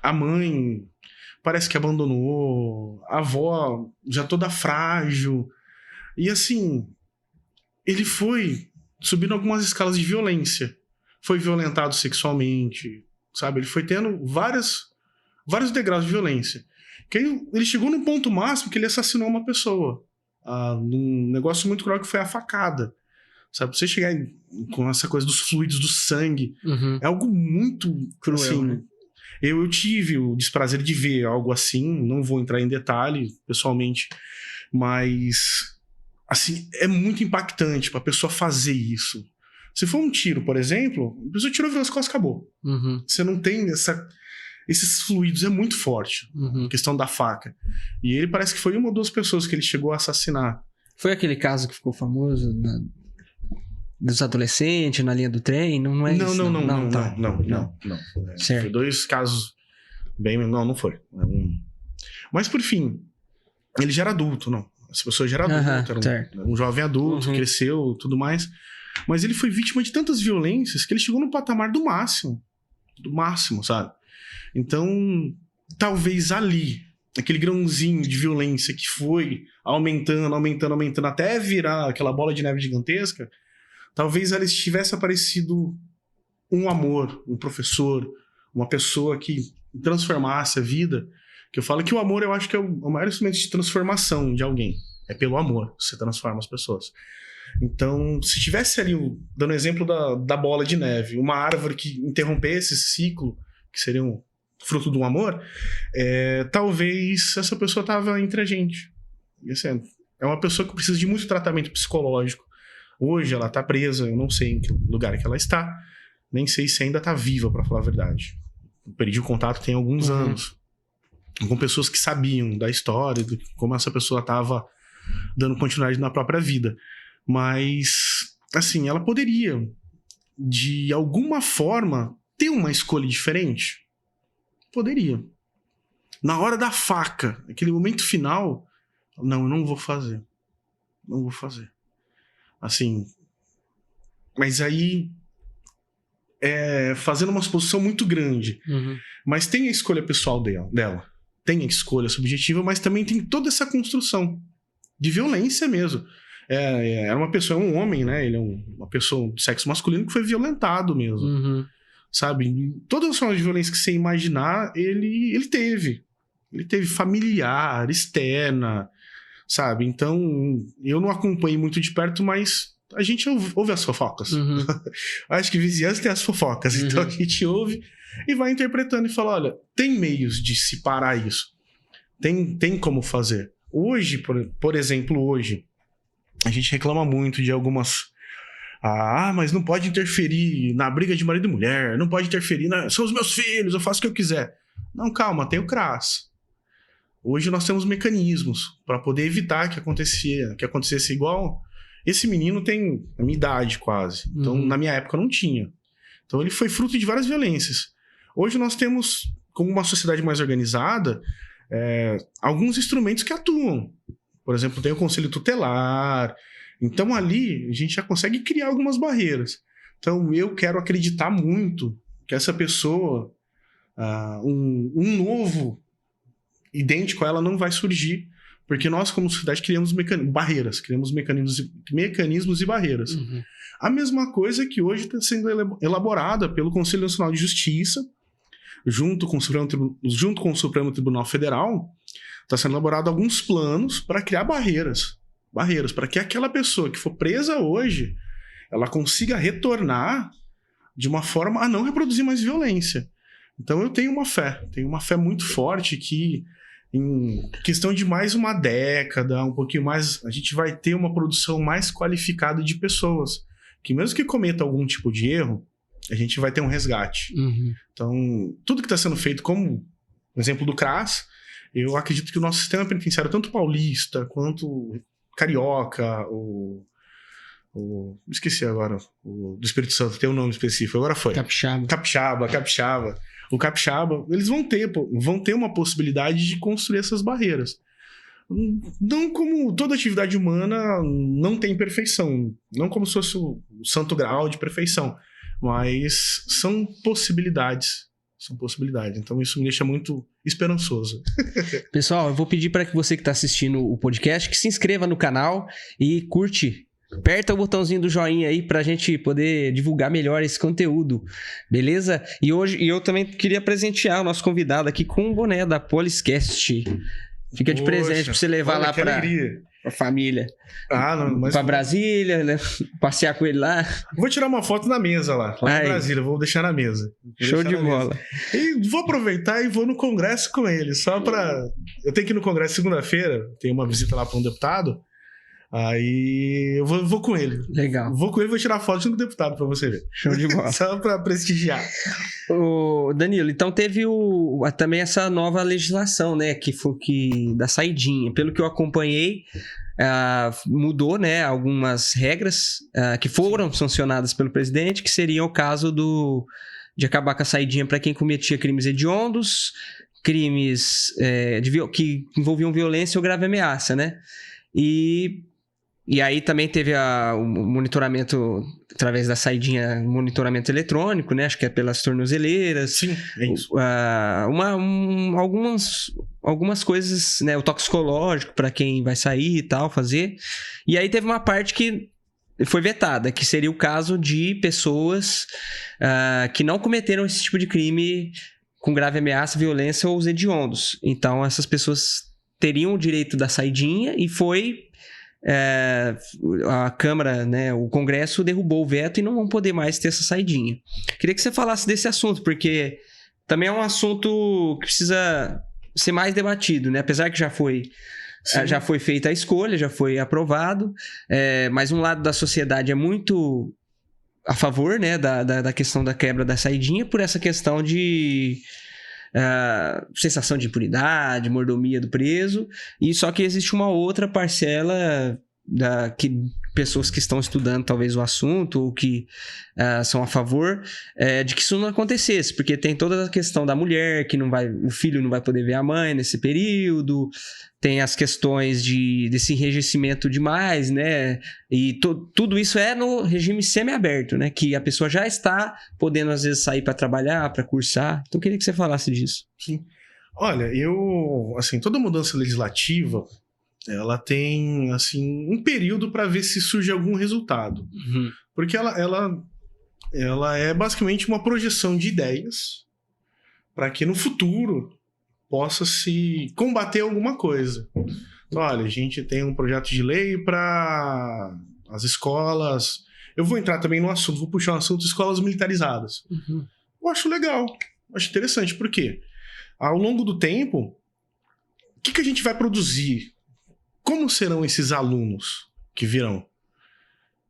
a mãe parece que abandonou, a avó já toda frágil, e assim... ele foi subindo algumas escalas de violência. Foi violentado sexualmente, sabe? Ele foi tendo vários degraus de violência. Que ele chegou no ponto máximo que ele assassinou uma pessoa. Num negócio muito cruel que foi a facada. Sabe? Você chegar com essa coisa dos fluidos do sangue. É algo muito cruel, assim, né? Eu tive o desprazer de ver algo assim. Não vou entrar em detalhe, pessoalmente. Mas... assim, é muito impactante pra pessoa fazer isso. Se for um tiro, por exemplo, a pessoa tirou pelas costas, acabou. Você não tem esses fluidos, é muito forte. A questão da faca. E ele parece que foi uma ou duas pessoas que ele chegou a assassinar. Foi aquele caso que ficou famoso dos adolescentes na linha do trem? Não é isso? Não. Certo. Foi 2 casos bem... Não foi. Mas, por fim, ele já era adulto, não. Essa pessoa já era adulta, era um jovem adulto, cresceu, tudo mais. Mas ele foi vítima de tantas violências que ele chegou no patamar do máximo, sabe? Então, talvez ali, aquele grãozinho de violência que foi aumentando até virar aquela bola de neve gigantesca, talvez ali tivesse aparecido um amor, um professor, uma pessoa que transformasse a vida. Que eu falo que o amor, eu acho que é o maior instrumento de transformação de alguém. É pelo amor que você transforma as pessoas. Então, se tivesse ali, dando exemplo da bola de neve, uma árvore que interrompesse esse ciclo, que seria um fruto de um amor, talvez essa pessoa estava entre a gente. E, assim, é uma pessoa que precisa de muito tratamento psicológico. Hoje ela está presa, eu não sei em que lugar que ela está, nem sei se ainda está viva, para falar a verdade. Eu perdi o contato tem alguns anos, com pessoas que sabiam da história, de como essa pessoa estava dando continuidade na própria vida. Mas, assim, ela poderia, de alguma forma, ter uma escolha diferente? Poderia. Na hora da faca, aquele momento final, não, eu não vou fazer. Não vou fazer. Assim, mas aí, fazendo uma suposição muito grande. Mas tem a escolha pessoal dela. Tem a escolha subjetiva, mas também tem toda essa construção de violência mesmo. Era uma pessoa, é um homem, né? Ele é uma pessoa de sexo masculino que foi violentado mesmo. Sabe? Todas as formas de violência que você imaginar, ele teve. Ele teve familiar, externa, sabe? Então, eu não acompanhei muito de perto, mas a gente ouve as fofocas. Acho que vizinhança tem as fofocas. Então a gente ouve e vai interpretando e fala, olha, tem meios de se parar isso. Tem como fazer. Hoje, por exemplo, hoje, a gente reclama muito de algumas... mas não pode interferir na briga de marido e mulher, não pode interferir são os meus filhos, eu faço o que eu quiser. Não, calma, tem o CRAS. Hoje nós temos mecanismos para poder evitar que acontecesse igual. Esse menino tem a minha idade quase, então na minha época não tinha. Então ele foi fruto de várias violências. Hoje nós temos, como uma sociedade mais organizada, alguns instrumentos que atuam. Por exemplo, tem o conselho tutelar. Então ali a gente já consegue criar algumas barreiras. Então eu quero acreditar muito que essa pessoa, um novo idêntico a ela não vai surgir, porque nós como sociedade criamos barreiras, criamos mecanismos e barreiras. A mesma coisa que hoje está sendo elaborada pelo Conselho Nacional de Justiça, junto com o Supremo Tribunal Federal, está sendo elaborado alguns planos para criar barreiras para que aquela pessoa que for presa hoje, ela consiga retornar de uma forma a não reproduzir mais violência. Então eu tenho uma fé muito forte que em questão de mais uma década, um pouquinho mais, a gente vai ter uma produção mais qualificada de pessoas, que mesmo que cometa algum tipo de erro, a gente vai ter um resgate. Então, tudo que está sendo feito, como o exemplo do CRAS, eu acredito que o nosso sistema penitenciário, tanto paulista quanto carioca, esqueci agora, do Espírito Santo, tem um nome específico, agora foi. Capixaba. O capixaba, eles vão ter uma possibilidade de construir essas barreiras. Não como toda atividade humana não tem perfeição, não como se fosse o santo grau de perfeição, mas são possibilidades. Então isso me deixa muito esperançoso. Pessoal, eu vou pedir para que você que está assistindo o podcast que se inscreva no canal e curte. Aperta o botãozinho do joinha aí pra gente poder divulgar melhor esse conteúdo, beleza? E hoje eu também queria presentear o nosso convidado aqui com um boné da Poliscast. Fica de presente pra você levar lá pra família. Pra Brasília, né? Passear com ele lá. Vou tirar uma foto na mesa lá em Brasília, vou deixar na mesa. Show de bola. E vou aproveitar e vou no congresso com ele, só pra... Eu tenho que ir no congresso segunda-feira, tem uma visita lá pra um deputado. Aí eu vou com ele. Legal. Vou com ele e vou tirar foto junto com o deputado pra você ver. Show de bola. Só pra prestigiar. Ô, Danilo, então teve também essa nova legislação, né? Que foi da saidinha. Pelo que eu acompanhei, mudou, né? Algumas regras que foram sancionadas pelo presidente, que seria o caso de acabar com a saidinha para quem cometia crimes hediondos, crimes que envolviam violência ou grave ameaça, né? E aí também teve o monitoramento, através da saidinha, monitoramento eletrônico, né? Acho que é pelas tornozeleiras. Sim, é isso. Algumas coisas, né? O toxicológico para quem vai sair e tal, fazer. E aí teve uma parte que foi vetada, que seria o caso de pessoas que não cometeram esse tipo de crime com grave ameaça, violência ou os hediondos. Então, essas pessoas teriam o direito da saidinha e foi a Câmara, né, o Congresso derrubou o veto e não vão poder mais ter essa saidinha. Queria que você falasse desse assunto, porque também é um assunto que precisa ser mais debatido, né? Apesar que já foi feita a escolha, já foi aprovado, mas um lado da sociedade é muito a favor, né, da questão da quebra da saidinha por essa questão de sensação de impunidade, mordomia do preso, e só que existe uma outra parcela pessoas que estão estudando talvez o assunto ou que são a favor de que isso não acontecesse, porque tem toda a questão da mulher que o filho não vai poder ver a mãe nesse período, tem as questões desse enrijecimento demais, né? E tudo isso é no regime semiaberto, né? Que a pessoa já está podendo, às vezes, sair para trabalhar, para cursar. Então, eu queria que você falasse disso. Sim. Olha, toda mudança legislativa, ela tem, assim, um período para ver se surge algum resultado. Uhum. Porque ela é basicamente uma projeção de ideias para que no futuro possa se combater alguma coisa. Então, olha, a gente tem um projeto de lei para as escolas. Eu vou entrar também no assunto, vou puxar um assunto de escolas militarizadas. Uhum. Eu acho legal, acho interessante. Por quê? Ao longo do tempo, o que a gente vai produzir? Como serão esses alunos que virão?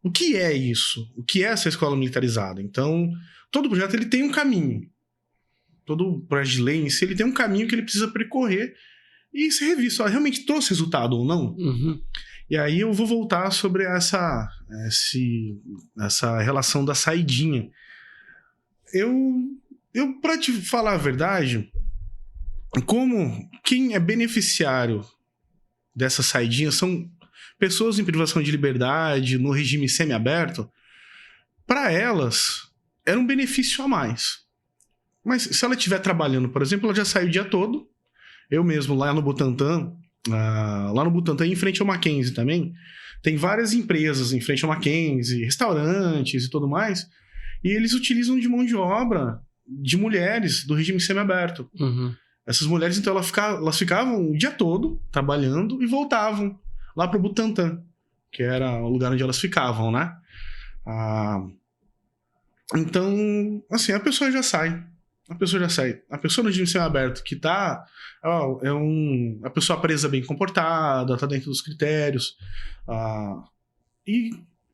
O que é isso? O que é essa escola militarizada? Então, todo projeto ele tem um caminho. Todo projeto de lei em si, ele tem um caminho que ele precisa percorrer e ser revisto. Realmente trouxe resultado ou não? Uhum. E aí eu vou voltar sobre essa relação da saidinha. Eu para te falar a verdade, quem é beneficiário dessa saidinha são pessoas em privação de liberdade, no regime semiaberto. Para elas, era um benefício a mais. Mas se ela estiver trabalhando, por exemplo, ela já sai o dia todo. Eu mesmo, lá no Butantã, em frente ao Mackenzie também, tem várias empresas em frente ao Mackenzie, restaurantes e tudo mais, e eles utilizam de mão de obra de mulheres do regime semiaberto. Uhum. Essas mulheres, então, elas ficavam o dia todo trabalhando e voltavam lá para o Butantã, que era o lugar onde elas ficavam, né? Então, assim, a pessoa já sai. A pessoa no regime semiaberto que tá... a pessoa presa bem comportada, tá dentro dos critérios, e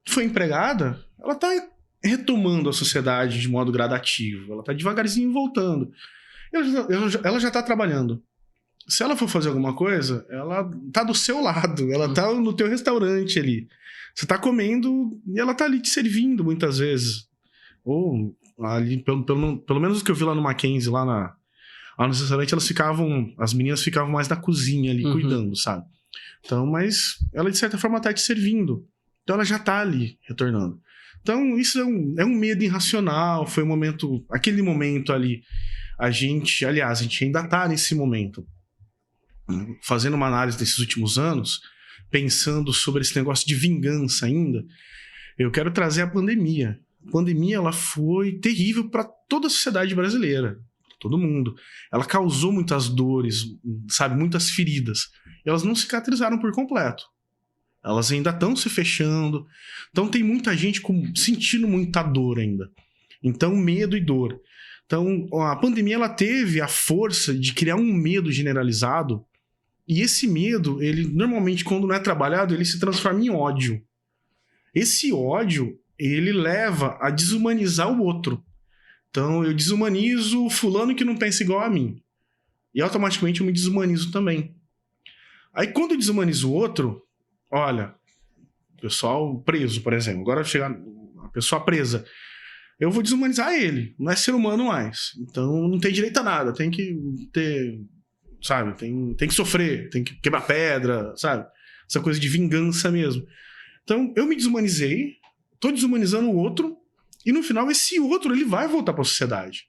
foi empregada, ela tá retomando a sociedade de modo gradativo, ela tá devagarzinho voltando. Ela já tá trabalhando. Se ela for fazer alguma coisa, ela tá do seu lado, ela tá no teu restaurante ali. Você tá comendo e ela tá ali te servindo muitas vezes. Ou ali, pelo menos o que eu vi lá no Mackenzie, lá no restaurante, as meninas ficavam mais na cozinha ali, cuidando, sabe? Então, mas ela de certa forma tá te servindo. Então ela já tá ali, retornando. Então isso é um medo irracional, foi um momento, aquele momento ali, a gente ainda tá nesse momento, fazendo uma análise desses últimos anos, pensando sobre esse negócio de vingança ainda. Eu quero trazer a pandemia. A pandemia, ela foi terrível para toda a sociedade brasileira, todo mundo. Ela causou muitas dores, sabe, muitas feridas. E elas não cicatrizaram por completo. Elas ainda estão se fechando. Então tem muita gente sentindo muita dor ainda. Então, medo e dor. Então, a pandemia, ela teve a força de criar um medo generalizado. E esse medo, ele normalmente, quando não é trabalhado, ele se transforma em ódio. Esse ódio, ele leva a desumanizar o outro. Então, eu desumanizo o fulano que não pensa igual a mim. E automaticamente eu me desumanizo também. Aí, quando eu desumanizo o outro, olha, o pessoal preso, por exemplo. Agora chegar a pessoa presa. Eu vou desumanizar ele. Não é ser humano mais. Então, não tem direito a nada. Tem que ter... sabe? Tem que sofrer. Tem que quebrar pedra, sabe? Essa coisa de vingança mesmo. Então, eu me desumanizei. Tô desumanizando o outro. E no final, esse outro, ele vai voltar para a sociedade.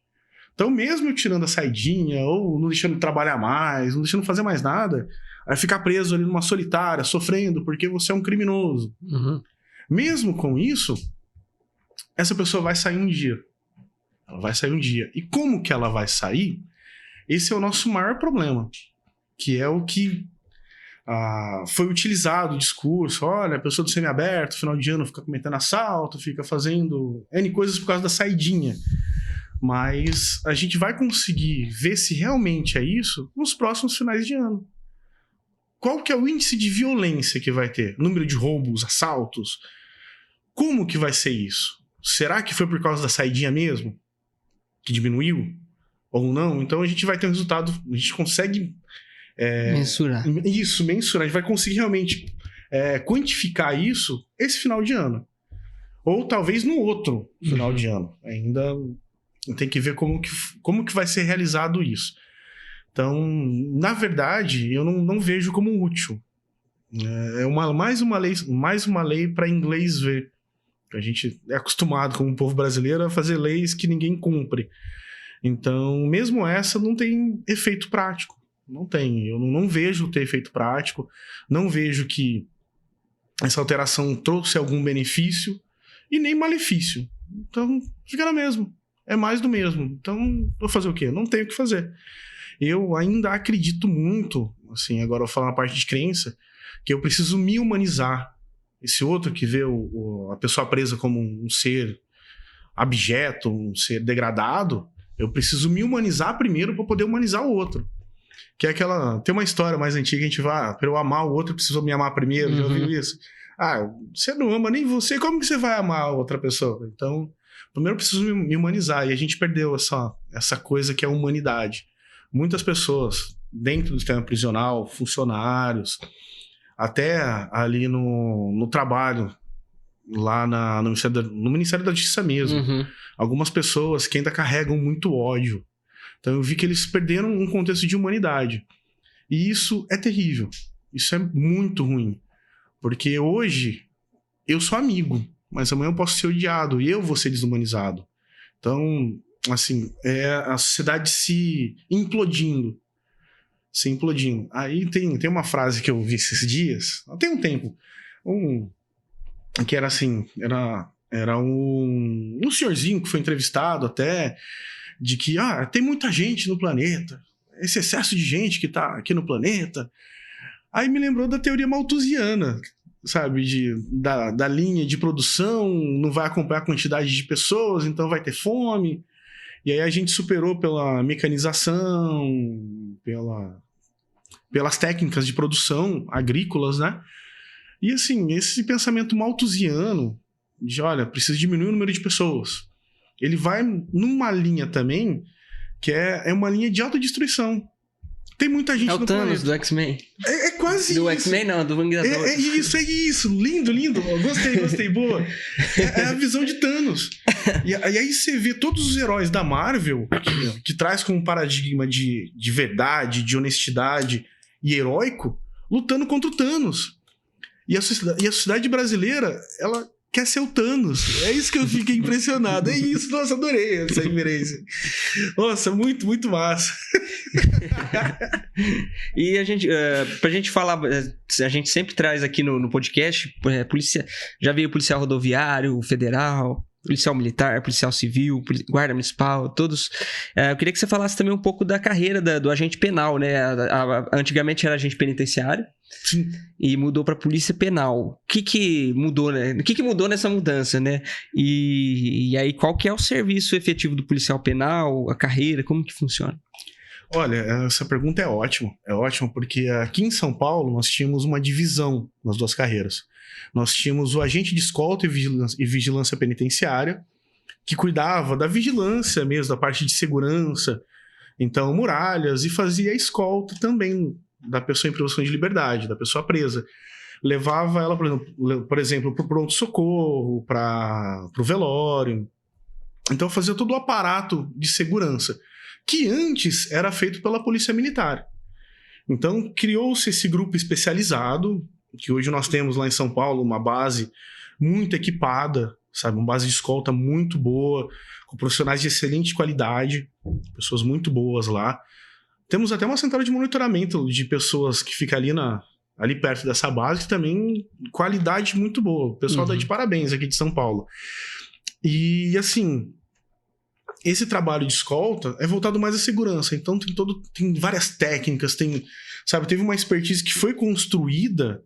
Então, mesmo eu tirando a saidinha, ou não deixando trabalhar mais, não deixando fazer mais nada, vai ficar preso ali numa solitária, sofrendo, porque você é um criminoso. Uhum. Mesmo com isso, essa pessoa vai sair um dia. Ela vai sair um dia. E como que ela vai sair? Esse é o nosso maior problema. Que é o que foi utilizado o discurso, olha, a pessoa do semiaberto, final de ano, fica cometendo assalto, fica fazendo N coisas por causa da saidinha. Mas a gente vai conseguir ver se realmente é isso nos próximos finais de ano. Qual que é o índice de violência que vai ter? Número de roubos, assaltos? Como que vai ser isso? Será que foi por causa da saidinha mesmo? Que diminuiu? Ou não? Então a gente vai ter um resultado, a gente consegue... mensurar. Isso, mensurar. A gente vai conseguir realmente quantificar isso esse final de ano. Ou talvez no outro final de ano. Ainda tem que ver como que vai ser realizado isso. Então, na verdade, eu não vejo como útil. É mais uma lei para inglês ver. A gente é acostumado, como povo brasileiro, a fazer leis que ninguém cumpre. Então, mesmo essa não tem efeito prático. Não tem. Eu não vejo ter efeito prático. Não vejo que essa alteração trouxe algum benefício e nem malefício. Então, fica na mesma. É mais do mesmo. Então, vou fazer o quê? Não tenho o que fazer. Eu ainda acredito muito, assim, agora eu vou falar na parte de crença, que eu preciso me humanizar. Esse outro que vê a pessoa presa como um ser abjeto, um ser degradado, eu preciso me humanizar primeiro para poder humanizar o outro. Que é aquela... Tem uma história mais antiga, a gente vai... para eu amar o outro, eu preciso me amar primeiro. Já ouviu isso? Você não ama nem você, como que você vai amar a outra pessoa? Então, primeiro eu preciso me humanizar. E a gente perdeu essa coisa que é a humanidade. Muitas pessoas dentro do sistema prisional, funcionários, até ali no trabalho, lá no Ministério da Justiça mesmo. Algumas pessoas que ainda carregam muito ódio. Então eu vi que eles perderam um contexto de humanidade. E isso é terrível. Isso é muito ruim. Porque hoje eu sou amigo, mas amanhã eu posso ser odiado e eu vou ser desumanizado. Então, assim, é a sociedade se implodindo. Aí tem uma frase que eu vi esses dias, tem um tempo, que era assim, era um senhorzinho que foi entrevistado até, de que tem muita gente no planeta, esse excesso de gente que tá aqui no planeta. Aí me lembrou da teoria malthusiana, sabe, da linha de produção, não vai acompanhar a quantidade de pessoas, então vai ter fome. E aí a gente superou pela mecanização, pelas técnicas de produção agrícolas, né? E assim, esse pensamento malthusiano de, olha, precisa diminuir o número de pessoas, ele vai numa linha também que é uma linha de autodestruição. Tem muita gente no planeta. É o Thanos do X-Men. É quase do isso. Do X-Men não, do Vingador. É isso. Lindo. Gostei, boa. É a visão de Thanos. E aí você vê todos os heróis da Marvel, que traz como paradigma de verdade, de honestidade e heróico, lutando contra o Thanos. E a sociedade brasileira, ela quer ser o Thanos. É isso que eu fiquei impressionado. É isso, nossa, adorei essa referência. Nossa, muito, muito massa. E a gente, pra gente falar, a gente sempre traz aqui no podcast, já veio policial rodoviário, federal, policial militar, policial civil, guarda municipal, todos. Eu queria que você falasse também um pouco da carreira do agente penal, né? Antigamente era agente penitenciário. Sim. E mudou para polícia penal. O que mudou, né? O que mudou nessa mudança, né? E aí, qual que é o serviço efetivo do policial penal, a carreira, como que funciona? Olha, essa pergunta é ótima. É ótima porque aqui em São Paulo nós tínhamos uma divisão nas duas carreiras. Nós tínhamos o agente de escolta e vigilância penitenciária, que cuidava da vigilância mesmo, da parte de segurança, então muralhas, e fazia a escolta também da pessoa em privação de liberdade, da pessoa presa. Levava ela, por exemplo, para o pronto-socorro, para o velório. Então fazia todo o aparato de segurança, que antes era feito pela Polícia Militar. Então criou-se esse grupo especializado, que hoje nós temos lá em São Paulo uma base muito equipada, sabe, uma base de escolta muito boa, com profissionais de excelente qualidade, pessoas muito boas lá. Temos até uma central de monitoramento de pessoas que fica ali perto dessa base, que também qualidade muito boa. O pessoal dá de parabéns aqui de São Paulo. E assim, esse trabalho de escolta é voltado mais à segurança. Então tem várias técnicas, teve uma expertise que foi construída,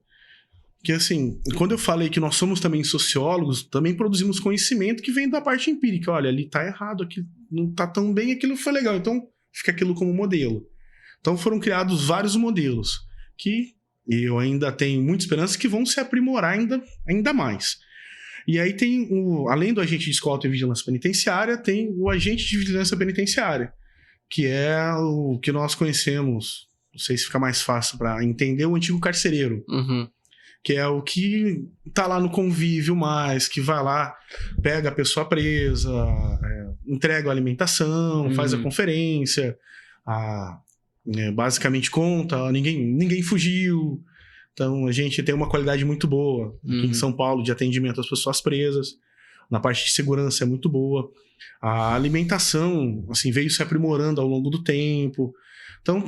que assim, quando eu falei que nós somos também sociólogos, também produzimos conhecimento que vem da parte empírica. Olha, ali tá errado, aqui não tá tão bem, aquilo foi legal, então fica aquilo como modelo. Então foram criados vários modelos que eu ainda tenho muita esperança que vão se aprimorar ainda mais. E aí tem, além do agente de escolta e vigilância penitenciária, tem o agente de vigilância penitenciária, que é o que nós conhecemos, não sei se fica mais fácil para entender, o antigo carcereiro. Uhum. Que é o que tá lá no convívio mais, que vai lá, pega a pessoa presa, entrega a alimentação, faz a conferência, basicamente conta, ninguém fugiu. Então a gente tem uma qualidade muito boa aqui em São Paulo de atendimento às pessoas presas. Na parte de segurança é muito boa. A alimentação, assim, veio se aprimorando ao longo do tempo. Então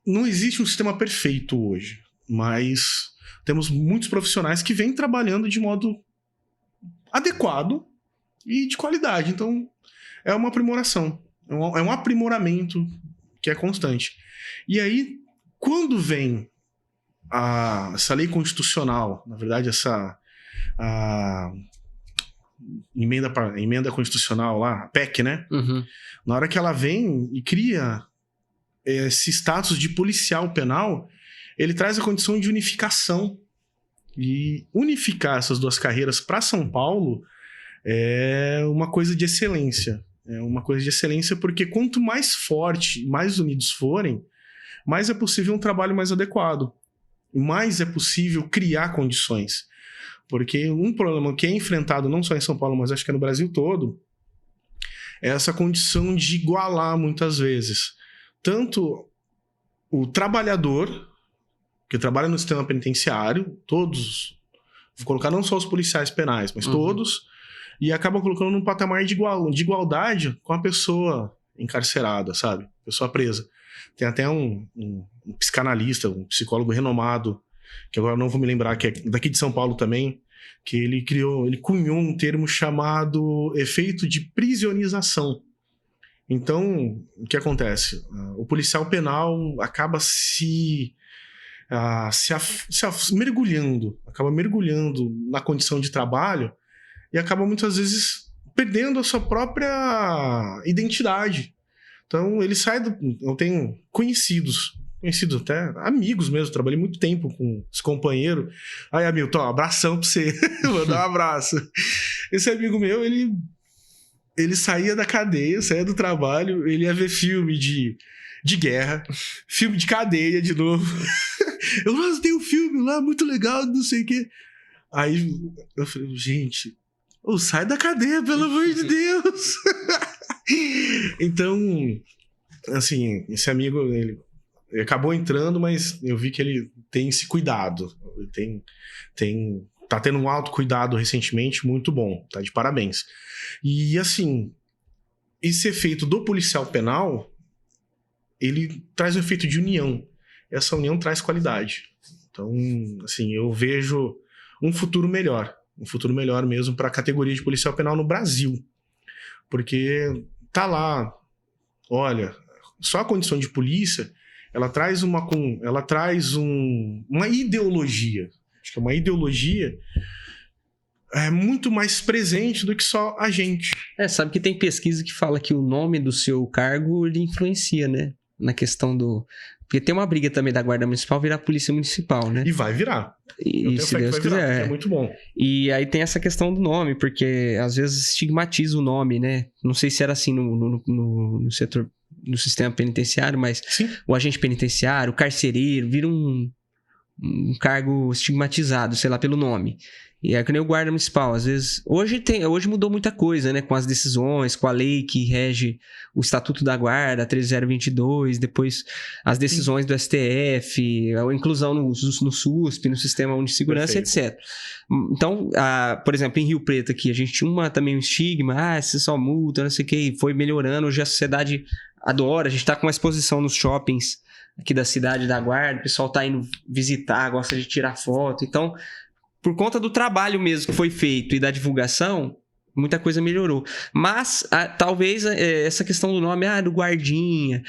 não existe um sistema perfeito hoje, mas temos muitos profissionais que vêm trabalhando de modo adequado e de qualidade. Então, é uma aprimoração. É um aprimoramento que é constante. E aí, quando vem essa lei constitucional, na verdade, essa emenda constitucional lá, a PEC, né? Uhum. Na hora que ela vem e cria esse status de policial penal, ele traz a condição de unificação. E unificar essas duas carreiras para São Paulo é uma coisa de excelência. É uma coisa de excelência porque quanto mais forte, mais unidos forem, mais é possível um trabalho mais adequado. Mais é possível criar condições. Porque um problema que é enfrentado não só em São Paulo, mas acho que é no Brasil todo, é essa condição de igualar muitas vezes. Tanto o trabalhador que trabalha no sistema penitenciário, todos, vou colocar não só os policiais penais, mas todos, e acaba colocando num patamar de igualdade com a pessoa encarcerada, sabe? Pessoa presa. Tem até um psicanalista, um psicólogo renomado, que agora não vou me lembrar, que é daqui de São Paulo também, que ele cunhou um termo chamado efeito de prisionização. Então, o que acontece? O policial penal acaba acaba mergulhando na condição de trabalho e acaba muitas vezes perdendo a sua própria identidade. Então ele sai eu tenho conhecidos até, amigos mesmo, trabalhei muito tempo com esse companheiro. Aí, Hamilton, abração pra você. Vou dar um abraço. Esse amigo meu, ele saía da cadeia, saía do trabalho, ele ia ver filme de guerra, filme de cadeia de novo. Nossa, tem um filme lá muito legal, não sei o quê. Aí eu falei, gente, sai da cadeia, pelo amor de Deus. Então, assim, esse amigo, ele acabou entrando, mas eu vi que ele tem esse cuidado. Ele tá tendo um autocuidado recentemente muito bom, tá de parabéns. E assim, esse efeito do policial penal, ele traz um efeito de união. Essa união traz qualidade. Então, assim, eu vejo um futuro melhor mesmo para a categoria de policial penal no Brasil. Porque tá lá, olha, só a condição de polícia, ela traz uma ideologia. Acho que é uma ideologia muito mais presente do que só a gente. Sabe que tem pesquisa que fala que o nome do seu cargo ele influencia, né? Na questão do... Porque tem uma briga também da Guarda Municipal virar Polícia Municipal, né? E vai virar. E se Deus quiser. É muito bom. E aí tem essa questão do nome, porque às vezes estigmatiza o nome, né? Não sei se era assim no setor, no sistema penitenciário, mas sim, o agente penitenciário, o carcereiro, vira um cargo estigmatizado, sei lá, pelo nome. E é que nem o guarda municipal, às vezes... Hoje mudou muita coisa, né? Com as decisões, com a lei que rege o Estatuto da Guarda, 13022, depois as decisões do STF, a inclusão no SUSP, no Sistema Único de Segurança, etc. Então, por exemplo, em Rio Preto aqui, a gente tinha também um estigma, você só multa, não sei o que, e foi melhorando. Hoje a sociedade adora, a gente tá com uma exposição nos shoppings aqui da cidade da Guarda, o pessoal tá indo visitar, gosta de tirar foto, então... Por conta do trabalho mesmo que foi feito e da divulgação, muita coisa melhorou. Mas, talvez, essa questão do nome, do guardinha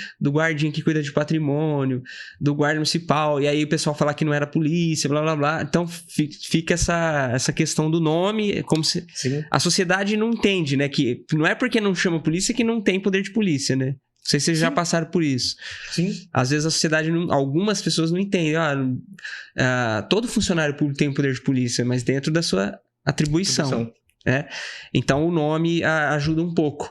que cuida de patrimônio, do guarda municipal, e aí o pessoal falar que não era polícia, blá, blá, blá. Então, fica essa questão do nome, como se... Sim. A sociedade não entende, né? Que não é porque não chama polícia que não tem poder de polícia, né? Não sei se vocês já passaram por isso. Sim. Às vezes a sociedade, algumas pessoas não entendem. Todo funcionário público tem o poder de polícia, mas dentro da sua atribuição. Então o nome ajuda um pouco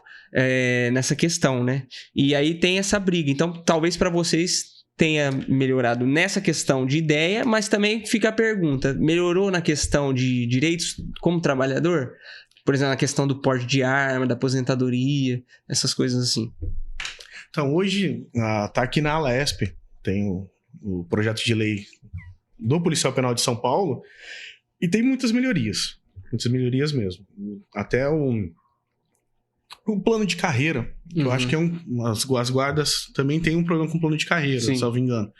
nessa questão, né? E aí tem essa briga. Então talvez para vocês tenha melhorado nessa questão de ideia, mas também fica a pergunta: melhorou na questão de direitos como trabalhador? Por exemplo, na questão do porte de arma, da aposentadoria, essas coisas assim. Então hoje tá aqui na Alesp, tem o projeto de lei do Policial Penal de São Paulo e tem muitas melhorias. Muitas melhorias mesmo. Até o plano de carreira, que eu acho que as guardas também têm um problema com o plano de carreira, se eu não me engano.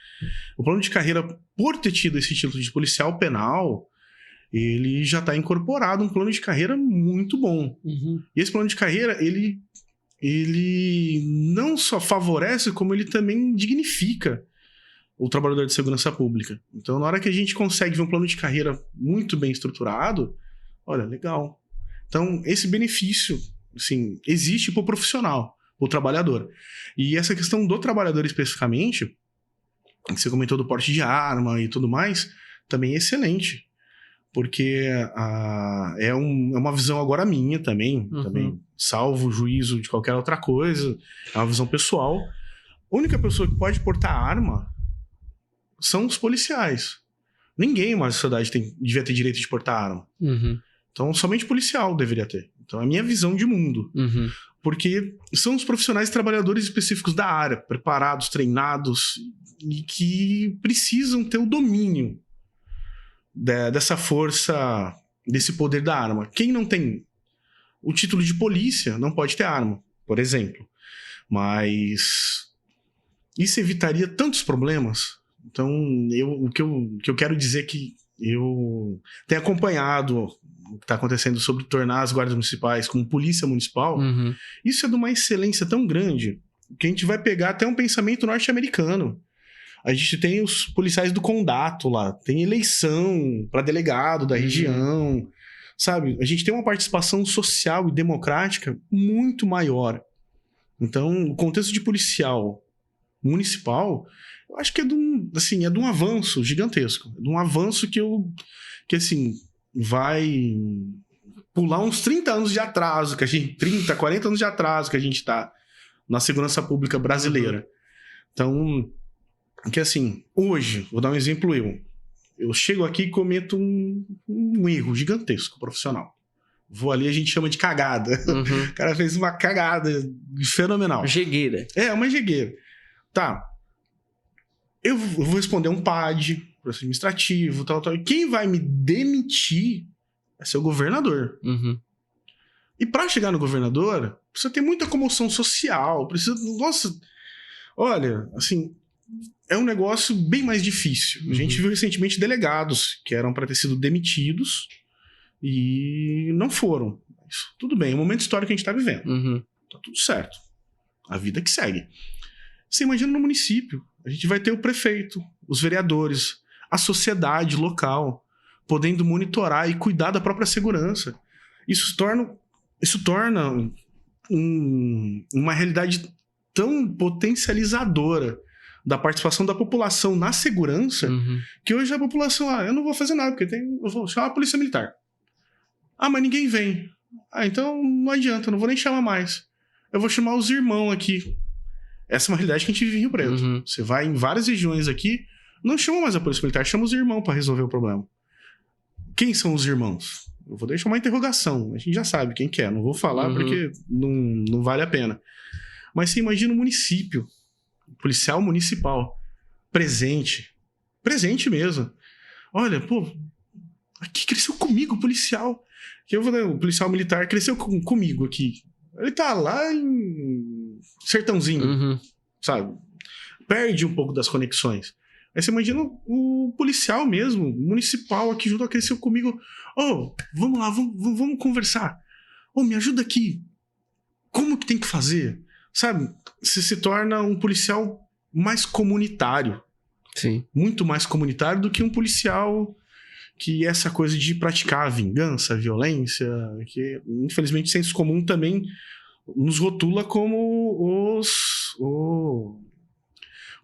O plano de carreira, por ter tido esse título de policial penal, ele já está incorporado um plano de carreira muito bom. E esse plano de carreira, ele não só favorece, como ele também dignifica o trabalhador de segurança pública. Então, na hora que a gente consegue ver um plano de carreira muito bem estruturado, olha, legal. Então, esse benefício, assim, existe para o profissional, para o trabalhador. E essa questão do trabalhador especificamente, que você comentou do porte de arma e tudo mais, também é excelente. Porque é uma visão agora minha também, salvo o juízo de qualquer outra coisa, é uma visão pessoal. A única pessoa que pode portar arma são os policiais. Ninguém mais na sociedade devia ter direito de portar arma. Então, somente policial deveria ter. Então, é a minha visão de mundo. Porque são os profissionais trabalhadores específicos da área, preparados, treinados, e que precisam ter o domínio dessa força, desse poder da arma. Quem não tem o título de polícia não pode ter arma, por exemplo. Mas isso evitaria tantos problemas. Então, o que eu quero dizer é que eu tenho acompanhado o que está acontecendo sobre tornar as guardas municipais como polícia municipal. Isso é de uma excelência tão grande que a gente vai pegar até um pensamento norte-americano. A gente tem os policiais do condato lá, tem eleição para delegado da região, sabe? A gente tem uma participação social e democrática muito maior. Então, o contexto de policial municipal, eu acho que é de um avanço gigantesco. É de um avanço que assim, vai pular uns 30 anos de atraso, 30, 40 anos de atraso que a gente está na segurança pública brasileira. Então, que assim, hoje, vou dar um exemplo eu chego aqui e cometo um erro gigantesco profissional. Vou ali, a gente chama de cagada. O cara fez uma cagada fenomenal. Jegueira. Uma jegueira. Tá. Eu vou responder um PAD, processo administrativo, tal. Quem vai me demitir vai ser o governador. E para chegar no governador, precisa ter muita comoção social, nossa, olha, assim, é um negócio bem mais difícil. A gente viu recentemente delegados que eram para ter sido demitidos e não foram. Mas, tudo bem, é um momento histórico que a gente está vivendo. Tá tudo certo. A vida que segue. Você imagina no município, a gente vai ter o prefeito, os vereadores, a sociedade local, podendo monitorar e cuidar da própria segurança. Isso torna uma realidade tão potencializadora da participação da população na segurança, que hoje a população, eu não vou fazer nada, porque eu vou chamar a polícia militar. Mas ninguém vem. Então não adianta, eu não vou nem chamar mais. Eu vou chamar os irmãos aqui. Essa é uma realidade que a gente vive em Rio Preto. Você vai em várias regiões aqui, não chama mais a polícia militar, chama os irmãos para resolver o problema. Quem são os irmãos? Eu vou deixar uma interrogação, a gente já sabe quem que é, não vou falar porque não vale a pena. Mas você imagina o município, policial municipal, presente mesmo. Olha, pô, aqui cresceu comigo o policial. O policial militar cresceu comigo aqui. Ele tá lá em Sertãozinho, sabe? Perde um pouco das conexões. Aí você imagina o policial mesmo, municipal, aqui junto, cresceu comigo. Vamos lá, vamos conversar. Ô, me ajuda aqui. Como que tem que fazer? Sabe? Você se torna um policial mais comunitário. Sim. Muito mais comunitário do que um policial que essa coisa de praticar a vingança, a violência, que infelizmente o senso comum também nos rotula como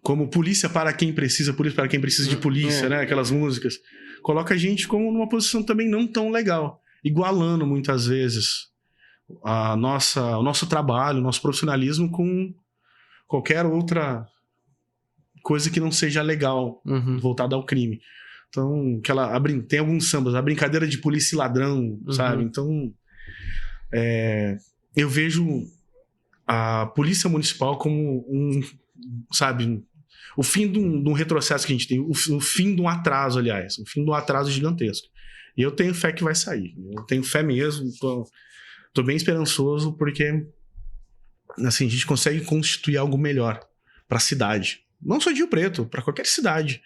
como polícia para quem precisa, polícia para quem precisa de polícia, né? Aquelas músicas. Coloca a gente como numa posição também não tão legal, igualando muitas vezes o nosso trabalho, o nosso profissionalismo com qualquer outra coisa que não seja legal, voltada ao crime. Então, tem alguns sambas, a brincadeira de polícia e ladrão, sabe? Então, eu vejo a polícia municipal como sabe, o fim de um retrocesso que a gente tem, o fim de um atraso, aliás, o fim de um atraso gigantesco. E eu tenho fé que vai sair. Eu tenho fé mesmo, tô bem esperançoso, porque assim, a gente consegue constituir algo melhor para a cidade. Não só de Rio Preto, para qualquer cidade.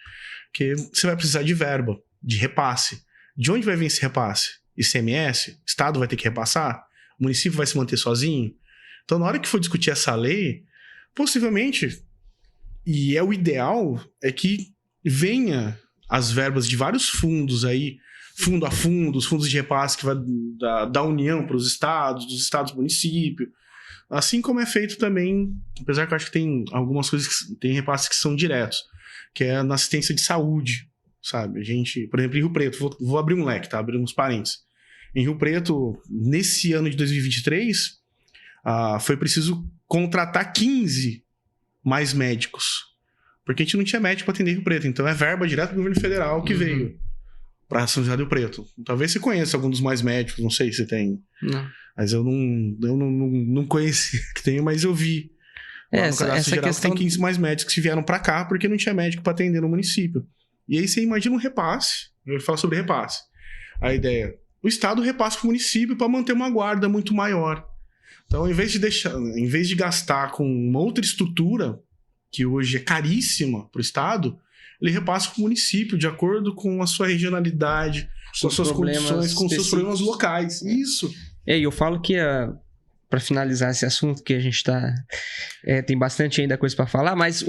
Porque você vai precisar de verba, de repasse. De onde vai vir esse repasse? ICMS? O Estado vai ter que repassar? O município vai se manter sozinho? Então, na hora que for discutir essa lei, possivelmente, e é o ideal, é que venha as verbas de vários fundos aí, fundo a fundo, os fundos de repasse que vai da União para os estados, dos estados para o município. Assim como é feito também, apesar que eu acho que tem algumas coisas que tem repasses que são diretos, que é na assistência de saúde, sabe? A gente, por exemplo, em Rio Preto, vou abrir um leque, tá? Abrir uns parênteses. Em Rio Preto, nesse ano de 2023, foi preciso contratar 15 mais médicos, porque a gente não tinha médico para atender Rio Preto, então é verba direto do governo federal que veio para São José do Rio Preto. Talvez você conheça algum dos mais médicos, não sei se tem. Não. Mas eu não conheci que tem, mas eu vi. No cadastro geral questão... tem 15 mais médicos que vieram para cá porque não tinha médico para atender no município. E aí você imagina um repasse. Eu vou falar sobre repasse. A ideia: o Estado repassa para o município para manter uma guarda muito maior. Então, em vez de gastar com uma outra estrutura, que hoje é caríssima para o Estado, ele repassa para o município de acordo com a sua regionalidade, com as suas condições, com os seus problemas locais. Isso. E eu falo que, para finalizar esse assunto, que a gente tem bastante ainda coisa para falar, mas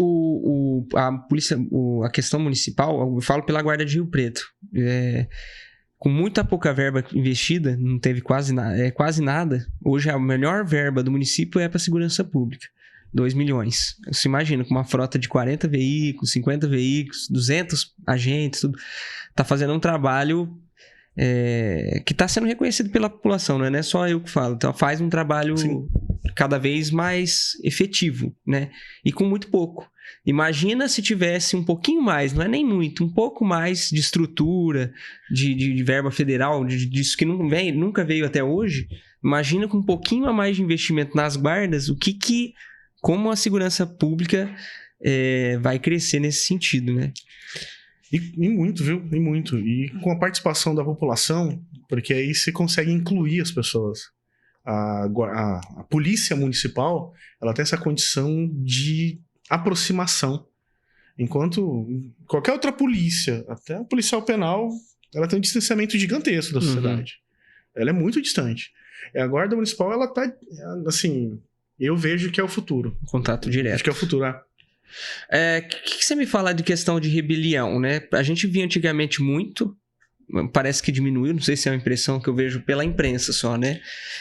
a polícia, a questão municipal, eu falo pela Guarda de Rio Preto. Com muita pouca verba investida, não teve quase nada. Hoje a melhor verba do município é para segurança pública. 2 milhões. Você imagina, com uma frota de 40 veículos, 50 veículos, 200 agentes, tudo, tá fazendo um trabalho que está sendo reconhecido pela população, não é só eu que falo. Então faz um trabalho Sim. cada vez mais efetivo, né? E com muito pouco. Imagina se tivesse um pouquinho mais, não é nem muito, um pouco mais de estrutura, de verba federal, disso que nunca veio até hoje. Imagina com um pouquinho a mais de investimento nas guardas, como a segurança pública vai crescer nesse sentido, né? E muito, viu? E muito. E com a participação da população, porque aí você consegue incluir as pessoas. A polícia municipal, ela tem essa condição de aproximação. Enquanto qualquer outra polícia, até a policial penal, ela tem um distanciamento gigantesco da sociedade. Ela é muito distante. A guarda municipal, ela tá, assim, eu vejo que é o futuro. Contato direto. Acho que é o futuro, que você me fala de questão de rebelião, né? A gente via antigamente muito, parece que diminuiu, não sei se é uma impressão que eu vejo pela imprensa só, né?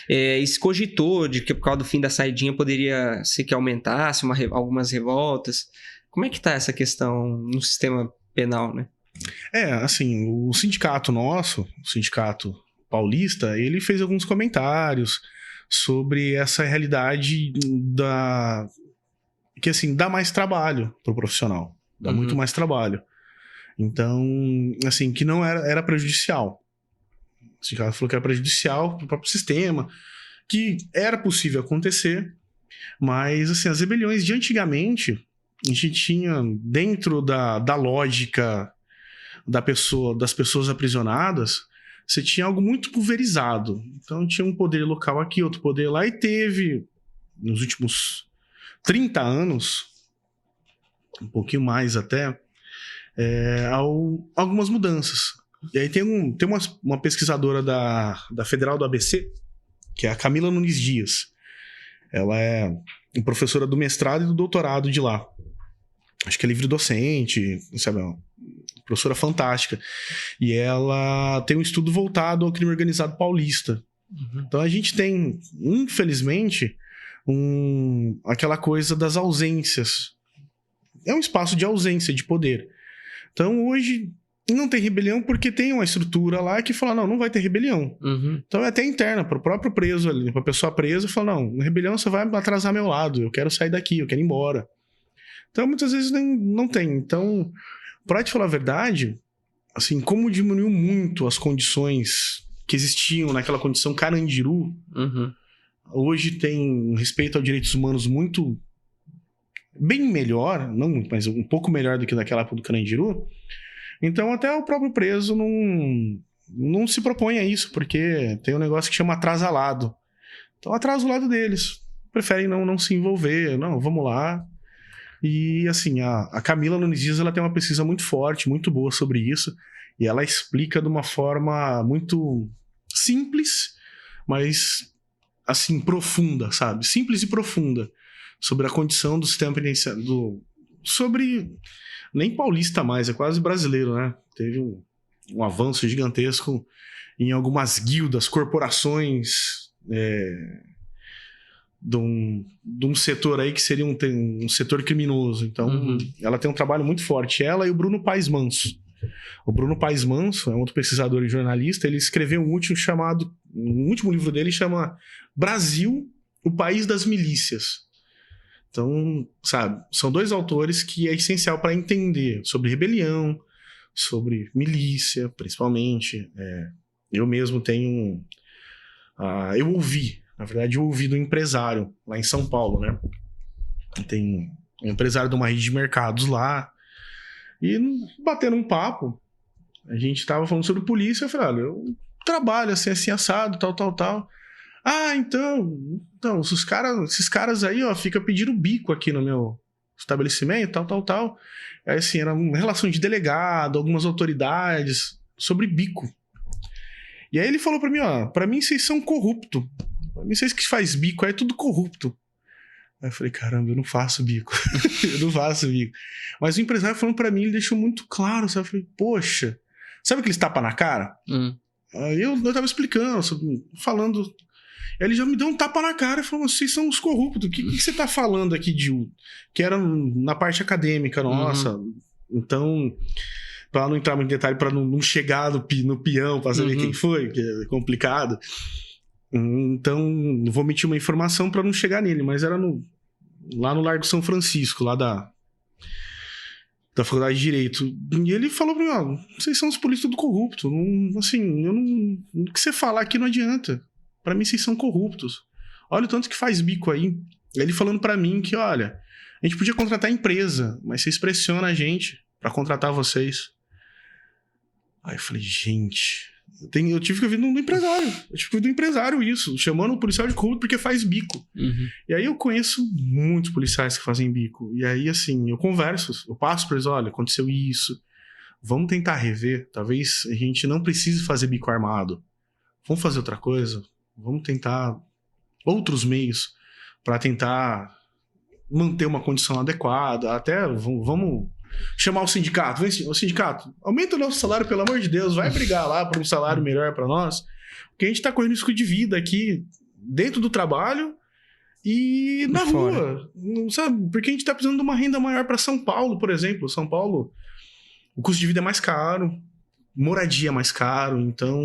E se cogitou de que por causa do fim da saidinha poderia ser que aumentasse algumas revoltas. Como é que tá essa questão no sistema penal, né? Assim, o sindicato nosso, o sindicato paulista, ele fez alguns comentários sobre essa realidade que, assim, dá mais trabalho pro profissional. Dá muito mais trabalho. Então, assim, que não era prejudicial. O sindicato falou que era prejudicial pro próprio sistema, que era possível acontecer, mas, assim, as rebeliões de antigamente, a gente tinha, dentro da lógica das pessoas aprisionadas, você tinha algo muito pulverizado. Então, tinha um poder local aqui, outro poder lá, e teve, nos últimos 30 anos, um pouquinho mais até, algumas mudanças. E aí tem uma pesquisadora da Federal do ABC, que é a Camila Nunes Dias. Ela é professora do mestrado e do doutorado de lá. Acho que é livre docente, sabe? Uma professora fantástica. E ela tem um estudo voltado ao crime organizado paulista. Então a gente tem, infelizmente, aquela coisa das ausências. É um espaço de ausência de poder. Então hoje não tem rebelião porque tem uma estrutura lá que fala, não vai ter rebelião. Então é até interna, para o próprio preso ali, para a pessoa presa, fala, não, rebelião você vai atrasar meu lado, eu quero sair daqui, eu quero ir embora. Então muitas vezes não tem. Então, para te falar a verdade, assim, como diminuiu muito as condições que existiam naquela condição Carandiru, hoje tem um respeito aos direitos humanos muito bem melhor, não muito, mas um pouco melhor do que naquela época do Carandiru. Então até o próprio preso não se propõe a isso, porque tem um negócio que chama atrasalado. Então atrasa o lado deles, preferem não se envolver, não, vamos lá. E assim, a Camila Nunes Dias, ela tem uma pesquisa muito forte, muito boa sobre isso, e ela explica de uma forma muito simples, mas assim, profunda, sabe? Simples e profunda, sobre a condição do sistema penitenciário, sobre... Nem paulista mais, é quase brasileiro, né? Teve um avanço gigantesco em algumas guildas, corporações de um setor aí que seria um setor criminoso. Então, ela tem um trabalho muito forte. Ela e o Bruno Paes Manso. O Bruno Paes Manso é um outro pesquisador e jornalista. Ele escreveu um último livro dele chama Brasil, o País das Milícias. Então, sabe, são dois autores que é essencial para entender sobre rebelião, sobre milícia, principalmente. Eu mesmo tenho... eu ouvi do empresário lá em São Paulo, né? Tem um empresário de uma rede de mercados lá. E batendo um papo, a gente tava falando sobre polícia. Eu falei, olha, eu trabalho assim assado, tal. Ah, então esses caras aí, ó, fica pedindo bico aqui no meu estabelecimento, tal. Aí, assim, era uma relação de delegado, algumas autoridades, sobre bico. E aí ele falou pra mim, ó, pra mim vocês são corruptos. Pra mim vocês que faz bico aí é tudo corrupto. Aí eu falei, caramba, eu não faço bico. Mas o empresário falando pra mim, ele deixou muito claro, sabe? Eu falei, poxa, sabe aqueles tapa na cara? Aí eu tava explicando, falando... Ele já me deu um tapa na cara e falou, vocês são os corruptos, o que você tá falando aqui que era na parte acadêmica nossa. Então, para não entrar muito em detalhe, para não chegar no peão, para saber quem foi, que é complicado. Então, não vou omitir uma informação para não chegar nele, mas era lá no Largo São Francisco, lá da Faculdade de Direito. E ele falou pra mim, ó, vocês são os políticos tudo corruptos. O que você falar aqui não adianta. Pra mim, vocês são corruptos. Olha o tanto que faz bico aí. Ele falando pra mim que, olha, a gente podia contratar a empresa, mas vocês pressionam a gente pra contratar vocês. Aí eu falei, gente... Eu tive que ouvir do empresário. Eu tive que ouvir do empresário isso, chamando o policial de corrupto porque faz bico. E aí eu conheço muitos policiais que fazem bico. E aí, assim, eu converso, eu passo pra eles, olha, aconteceu isso. Vamos tentar rever. Talvez a gente não precise fazer bico armado. Vamos fazer outra coisa? Vamos tentar outros meios para tentar manter uma condição adequada. Até vamos chamar o sindicato. O sindicato, aumenta o nosso salário, pelo amor de Deus. Vai brigar lá por um salário melhor para nós. Porque a gente tá correndo risco de vida aqui dentro do trabalho e na rua. Sabe? Porque a gente tá precisando de uma renda maior para São Paulo, por exemplo. São Paulo, o custo de vida é mais caro. Moradia mais caro, então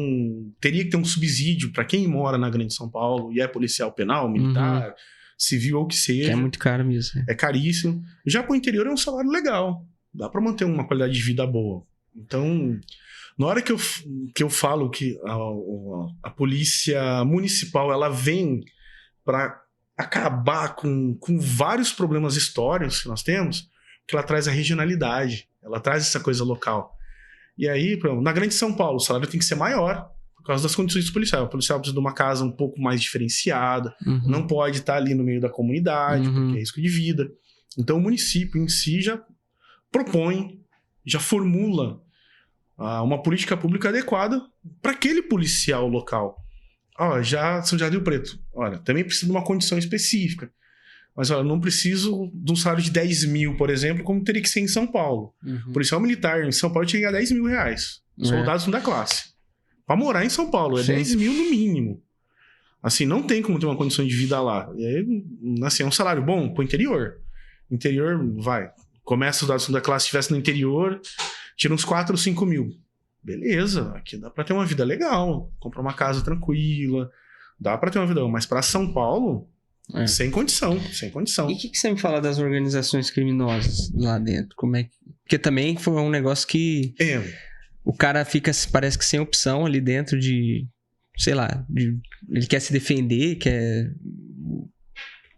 teria que ter um subsídio para quem mora na Grande São Paulo e é policial penal, militar, civil ou que seja. Que é muito caro mesmo. É caríssimo. Já para o interior é um salário legal, dá para manter uma qualidade de vida boa. Então, na hora que eu falo que a polícia municipal ela vem para acabar com vários problemas históricos que nós temos, que ela traz a regionalidade, ela traz essa coisa local. E aí, na Grande São Paulo, o salário tem que ser maior por causa das condições do policial. O policial precisa de uma casa um pouco mais diferenciada, não pode estar ali no meio da comunidade, porque é risco de vida. Então, o município em si já propõe, já formula uma política pública adequada para aquele policial local. Ó, São Jardim do Preto. Olha, também precisa de uma condição específica. Mas, olha, não preciso de um salário de 10 mil, por exemplo, como teria que ser em São Paulo. O policial militar em São Paulo tinha que ganhar 10 mil reais. Soldados da classe. Pra morar em São Paulo, é 10 mil no mínimo. Assim, não tem como ter uma condição de vida lá. E aí, assim, é um salário bom pro interior. Interior, vai. Começa os dados da classe, se estivesse no interior, tira uns 4 ou 5 mil. Beleza, aqui dá pra ter uma vida legal. Comprar uma casa tranquila. Dá pra ter uma vida legal. Mas pra São Paulo, sem condição. E o que você me fala das organizações criminosas lá dentro? Como é que... Porque também foi um negócio que... O cara fica, parece que sem opção ali dentro de... Sei lá, ele quer se defender, quer...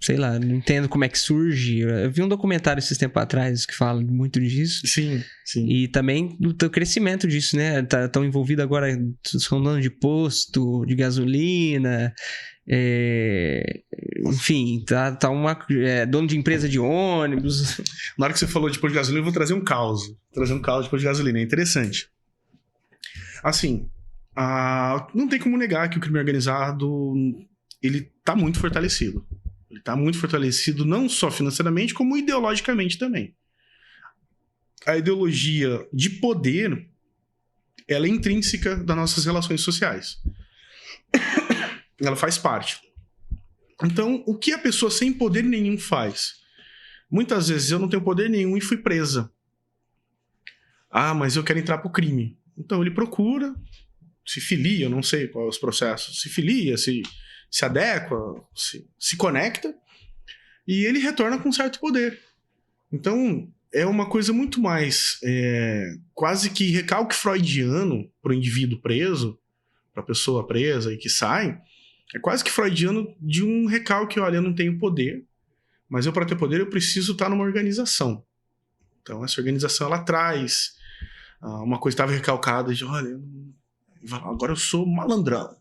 Sei lá, não entendo como é que surge. Eu vi um documentário esses tempos atrás que fala muito disso. Sim. E também do crescimento disso, né? Estão envolvidos agora, são donos de posto, de gasolina, enfim, tá dono de empresa de ônibus. Na hora que você falou de posto de gasolina, eu vou trazer um caos. Trazer um caos de posto de gasolina, é interessante. Assim, não tem como negar que o crime organizado, ele tá muito fortalecido. Ele está muito fortalecido não só financeiramente, como ideologicamente também. A ideologia de poder, ela é intrínseca das nossas relações sociais. Ela faz parte. Então, o que a pessoa sem poder nenhum faz? Muitas vezes eu não tenho poder nenhum e fui presa. Mas eu quero entrar pro crime. Então ele procura, se filia, eu não sei quais os processos, se filia, se adequa, se conecta, e ele retorna com certo poder. Então, é uma coisa muito mais quase que recalque freudiano para o indivíduo preso, para a pessoa presa e que sai, é quase que freudiano de um recalque, olha, eu não tenho poder, mas eu, para ter poder, eu preciso estar numa organização. Então, essa organização, ela traz uma coisa que estava recalcada, de, olha, agora eu sou malandrão.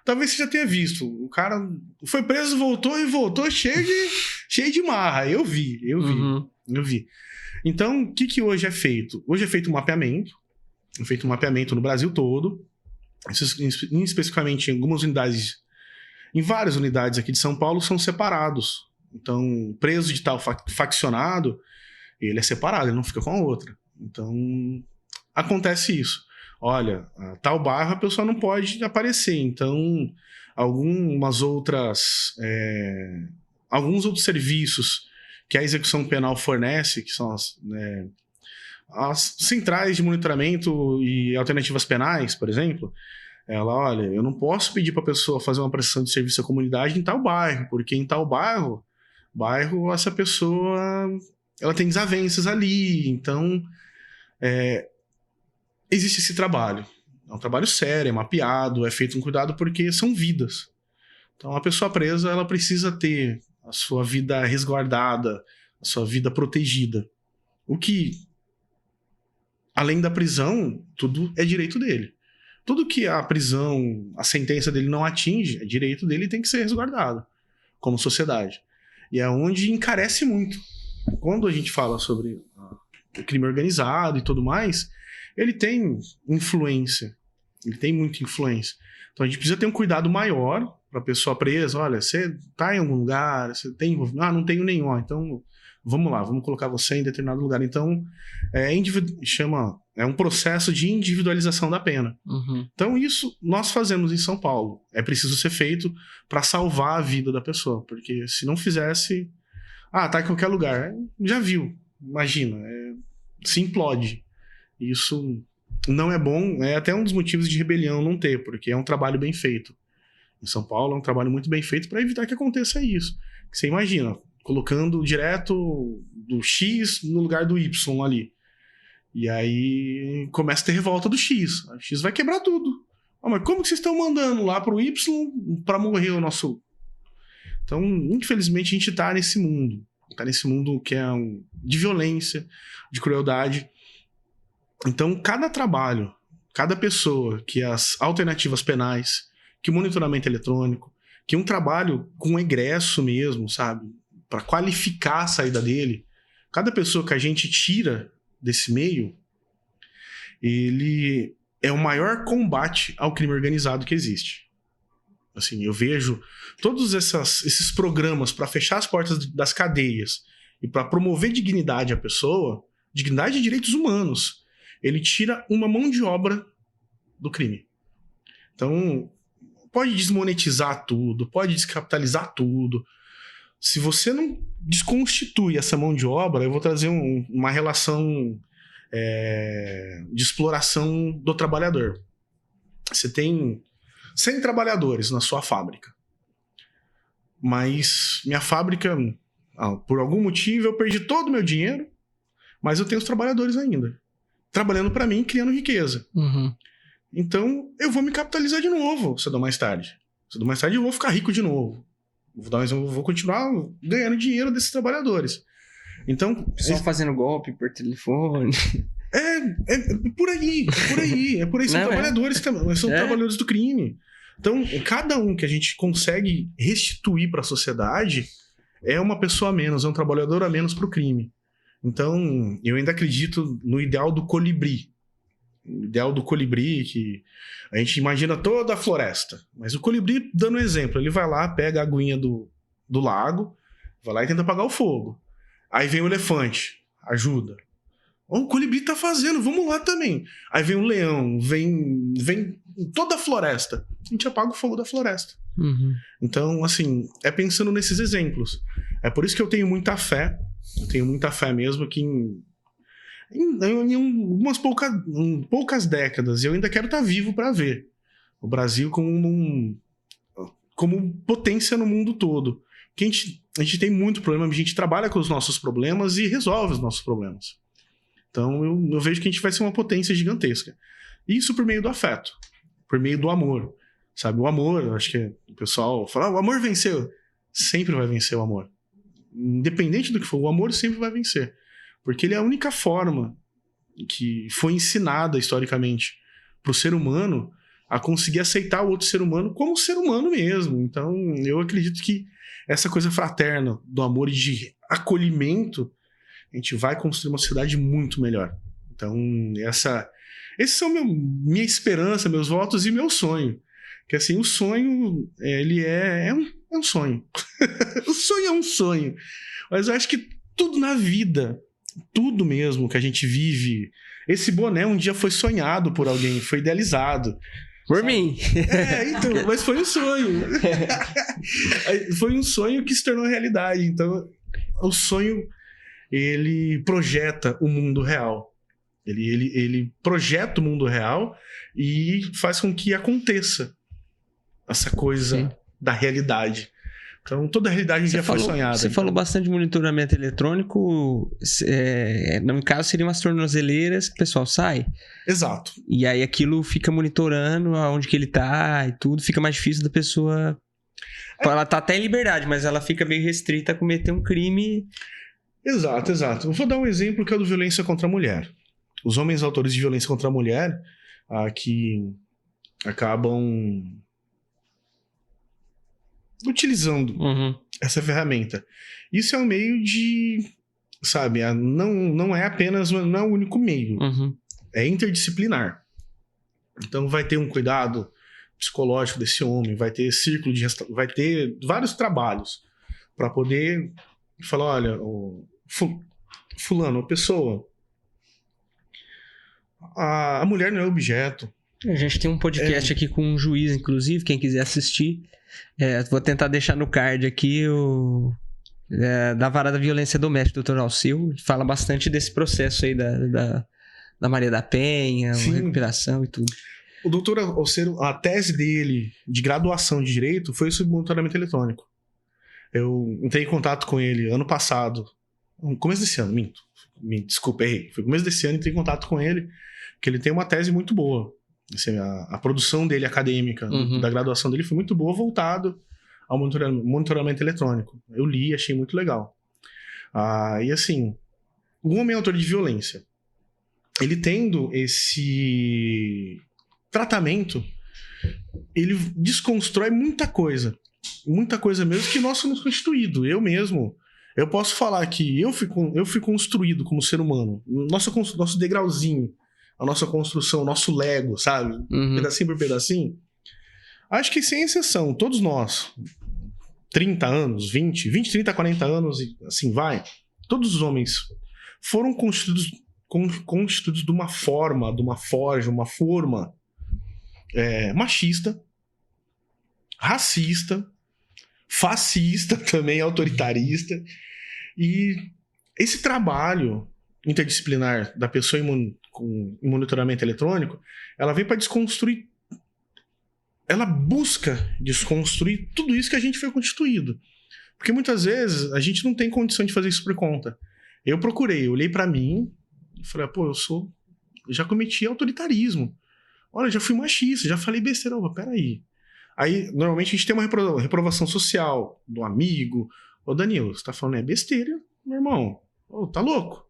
Talvez você já tenha visto. O cara foi preso, voltou cheio de marra. Eu vi. Então, o que hoje é feito? Hoje é feito um mapeamento. É feito um mapeamento no Brasil todo. Especificamente em algumas unidades, em várias unidades aqui de São Paulo, são separados. Então, preso de tal faccionado, ele é separado, ele não fica com a outra. Então, acontece isso. Olha, tal bairro a pessoa não pode aparecer, então alguns outros serviços que a execução penal fornece, que são as centrais de monitoramento e alternativas penais, por exemplo, olha, eu não posso pedir para a pessoa fazer uma prestação de serviço à comunidade em tal bairro, porque em tal bairro essa pessoa ela tem desavenças ali, então existe esse trabalho. É um trabalho sério, é mapeado, é feito com cuidado porque são vidas. Então, a pessoa presa, ela precisa ter a sua vida resguardada, a sua vida protegida. O que, além da prisão, tudo é direito dele. Tudo que a prisão, a sentença dele não atinge, é direito dele e tem que ser resguardado, como sociedade. E é onde encarece muito. Quando a gente fala sobre o crime organizado e tudo mais, ele tem influência. Ele tem muita influência. Então a gente precisa ter um cuidado maior para a pessoa presa. Olha, você tá em algum lugar, você tem envolvimento? Não tenho nenhum. Então vamos lá, vamos colocar você em determinado lugar. Então é um processo de individualização da pena. Então isso nós fazemos em São Paulo. É preciso ser feito para salvar a vida da pessoa. Porque se não fizesse... tá em qualquer lugar. Já viu. Imagina. Se implode. Isso não é bom, é até um dos motivos de rebelião não ter, porque é um trabalho bem feito. Em São Paulo é um trabalho muito bem feito para evitar que aconteça isso. Você imagina, colocando direto do X no lugar do Y ali. E aí começa a ter revolta do X. O X vai quebrar tudo. Mas como que vocês estão mandando lá pro Y para morrer o nosso... Então, infelizmente, a gente tá nesse mundo. Tá nesse mundo que é de violência, de crueldade. Então, cada trabalho, cada pessoa, que as alternativas penais, que o monitoramento eletrônico, que um trabalho com egresso mesmo, sabe? Para qualificar a saída dele, cada pessoa que a gente tira desse meio, ele é o maior combate ao crime organizado que existe. Assim, eu vejo todos esses programas para fechar as portas das cadeias e para promover dignidade à pessoa, dignidade e direitos humanos, ele tira uma mão de obra do crime. Então, pode desmonetizar tudo, pode descapitalizar tudo. Se você não desconstitui essa mão de obra, eu vou trazer uma relação de exploração do trabalhador. Você tem 100 trabalhadores na sua fábrica, mas minha fábrica, por algum motivo, eu perdi todo o meu dinheiro, mas eu tenho os trabalhadores ainda, trabalhando para mim, criando riqueza. Uhum. Então, eu vou me capitalizar de novo, cedo ou mais tarde. Cedo ou mais tarde eu vou ficar rico de novo. Eu vou continuar ganhando dinheiro desses trabalhadores. Então, só fazendo golpe por telefone. É por aí. São trabalhadores também, são trabalhadores do crime. Então, cada um que a gente consegue restituir para a sociedade é uma pessoa a menos, é um trabalhador a menos para o crime. Então, eu ainda acredito no ideal do colibri. O ideal do colibri, que a gente imagina toda a floresta. Mas o colibri, dando um exemplo, ele vai lá, pega a aguinha do lago, vai lá e tenta apagar o fogo. Aí vem o elefante, ajuda. O colibri tá fazendo, vamos lá também. Aí vem o leão, vem toda a floresta. A gente apaga o fogo da floresta. Uhum. Então, assim, é pensando nesses exemplos. É por isso que eu tenho muita fé. Eu tenho muita fé mesmo que em umas poucas décadas eu ainda quero estar vivo para ver o Brasil como potência no mundo todo. Que a gente tem muito problema, a gente trabalha com os nossos problemas e resolve os nossos problemas. Então eu vejo que a gente vai ser uma potência gigantesca. Isso por meio do afeto, por meio do amor. Sabe, o amor, acho que o pessoal fala, o amor venceu. Sempre vai vencer o amor. Independente do que for, o amor sempre vai vencer. Porque ele é a única forma que foi ensinada historicamente para o ser humano a conseguir aceitar o outro ser humano como ser humano mesmo. Então, eu acredito que essa coisa fraterna do amor e de acolhimento, a gente vai construir uma sociedade muito melhor. Então, esses são minha esperança, meus votos e meu sonho. Que assim, o sonho, ele é um sonho. O sonho é um sonho. Mas eu acho que tudo na vida, tudo mesmo que a gente vive, esse boné um dia foi sonhado por alguém, foi idealizado. Por mim. Então, mas foi um sonho. Foi um sonho que se tornou realidade. Então, o sonho, ele projeta o mundo real. Ele projeta o mundo real e faz com que aconteça essa coisa Sim. da realidade. Então, toda a realidade já foi sonhada. Você falou bastante de monitoramento eletrônico. No caso, seriam as tornozeleiras que o pessoal sai. Exato. E aí aquilo fica monitorando aonde que ele tá e tudo. Fica mais difícil da pessoa... Ela tá até em liberdade, mas ela fica meio restrita a cometer um crime. Exato. Eu vou dar um exemplo que é o do violência contra a mulher. Os homens autores de violência contra a mulher que acabam utilizando essa ferramenta. Isso é um meio de, sabe, não é apenas, não é o único meio. É interdisciplinar. Então vai ter um cuidado psicológico desse homem, vai ter vai ter vários trabalhos para poder falar, olha, fulano, pessoa, a mulher não é objeto. A gente tem um podcast aqui com um juiz, inclusive, quem quiser assistir. Vou tentar deixar no card aqui da Vara da Violência Doméstica, Dr. Alceu. Fala bastante desse processo aí da Maria da Penha, recuperação e tudo. O doutor Alceu, a tese dele de graduação de Direito foi sobre monitoramento eletrônico. Eu entrei em contato com ele ano passado, no começo desse ano, desculpa, errei. Foi no começo desse ano, entrei em contato com ele, que ele tem uma tese muito boa. Assim, a produção dele acadêmica, da graduação dele foi muito boa, voltado ao monitoramento eletrônico. Eu li, achei muito legal. E assim, o homem autor de violência, ele tendo esse tratamento, ele desconstrói muita coisa mesmo que nós somos constituídos. Eu posso falar que eu fui construído como ser humano, nosso degrauzinho, a nossa construção, o nosso Lego, sabe? Pedacinho por pedacinho. Acho que sem exceção, todos nós, 30 anos, 20, 30, 40 anos, e assim vai, todos os homens foram constituídos de uma forma, de uma forma machista, racista, fascista também, autoritarista. E esse trabalho interdisciplinar da pessoa com monitoramento eletrônico, ela vem para desconstruir, ela busca desconstruir tudo isso que a gente foi constituído. Porque muitas vezes a gente não tem condição de fazer isso por conta. Eu olhei para mim e falei, pô, eu já cometi autoritarismo. Olha, já fui machista, já falei besteira. Peraí. Aí, normalmente, a gente tem uma reprovação social do amigo. Ô, Danilo, você tá falando besteira, meu irmão? Ô, tá louco?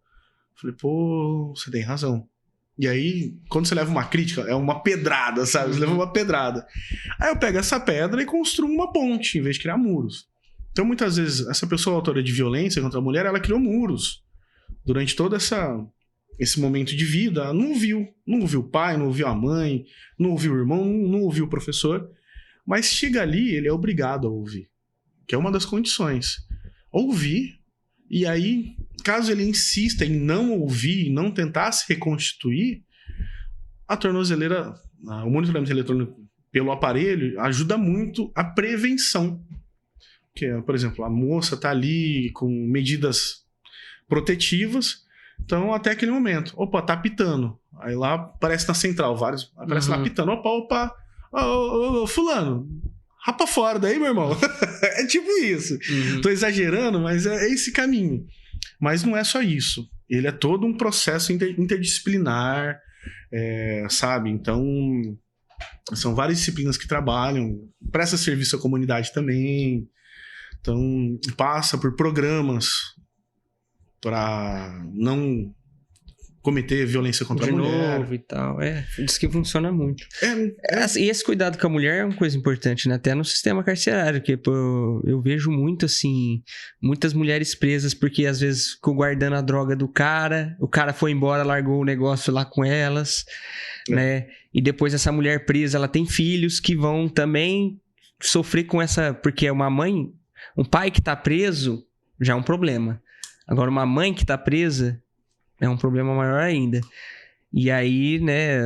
Falei, pô, você tem razão. E aí, quando você leva uma crítica, é uma pedrada, sabe? Você leva uma pedrada. Aí eu pego essa pedra e construo uma ponte, em vez de criar muros. Então, muitas vezes, essa pessoa autora de violência contra a mulher, ela criou muros. Durante todo esse momento de vida, ela não ouviu o pai, não ouviu a mãe, não ouviu o irmão, não ouviu o professor. Mas chega ali, ele é obrigado a ouvir. Que é uma das condições. Ouvir, e aí, caso ele insista em não ouvir, não tentar se reconstituir, a tornozeleira, o monitoramento eletrônico pelo aparelho, ajuda muito a prevenção. Que é, por exemplo, a moça está ali com medidas protetivas, então até aquele momento, tá apitando. Aí lá aparece na central, aparece lá apitando, opa, ô, fulano, rapa fora daí, meu irmão. É tipo isso. Tô exagerando, mas é esse caminho. Mas não é só isso. Ele é todo um processo interdisciplinar, sabe? Então, são várias disciplinas que trabalham, presta serviço à comunidade também. Então, passa por programas para não cometer violência contra a mulher. Novo e tal. Diz que funciona muito. E esse cuidado com a mulher é uma coisa importante, né? Até no sistema carcerário, que eu vejo muito, assim, muitas mulheres presas porque, às vezes, ficou guardando a droga do cara, o cara foi embora, largou o negócio lá com elas, né? E depois essa mulher presa, ela tem filhos que vão também sofrer com essa... Porque é uma mãe, um pai que tá preso já é um problema. Agora, uma mãe que tá presa é um problema maior ainda. E aí, né,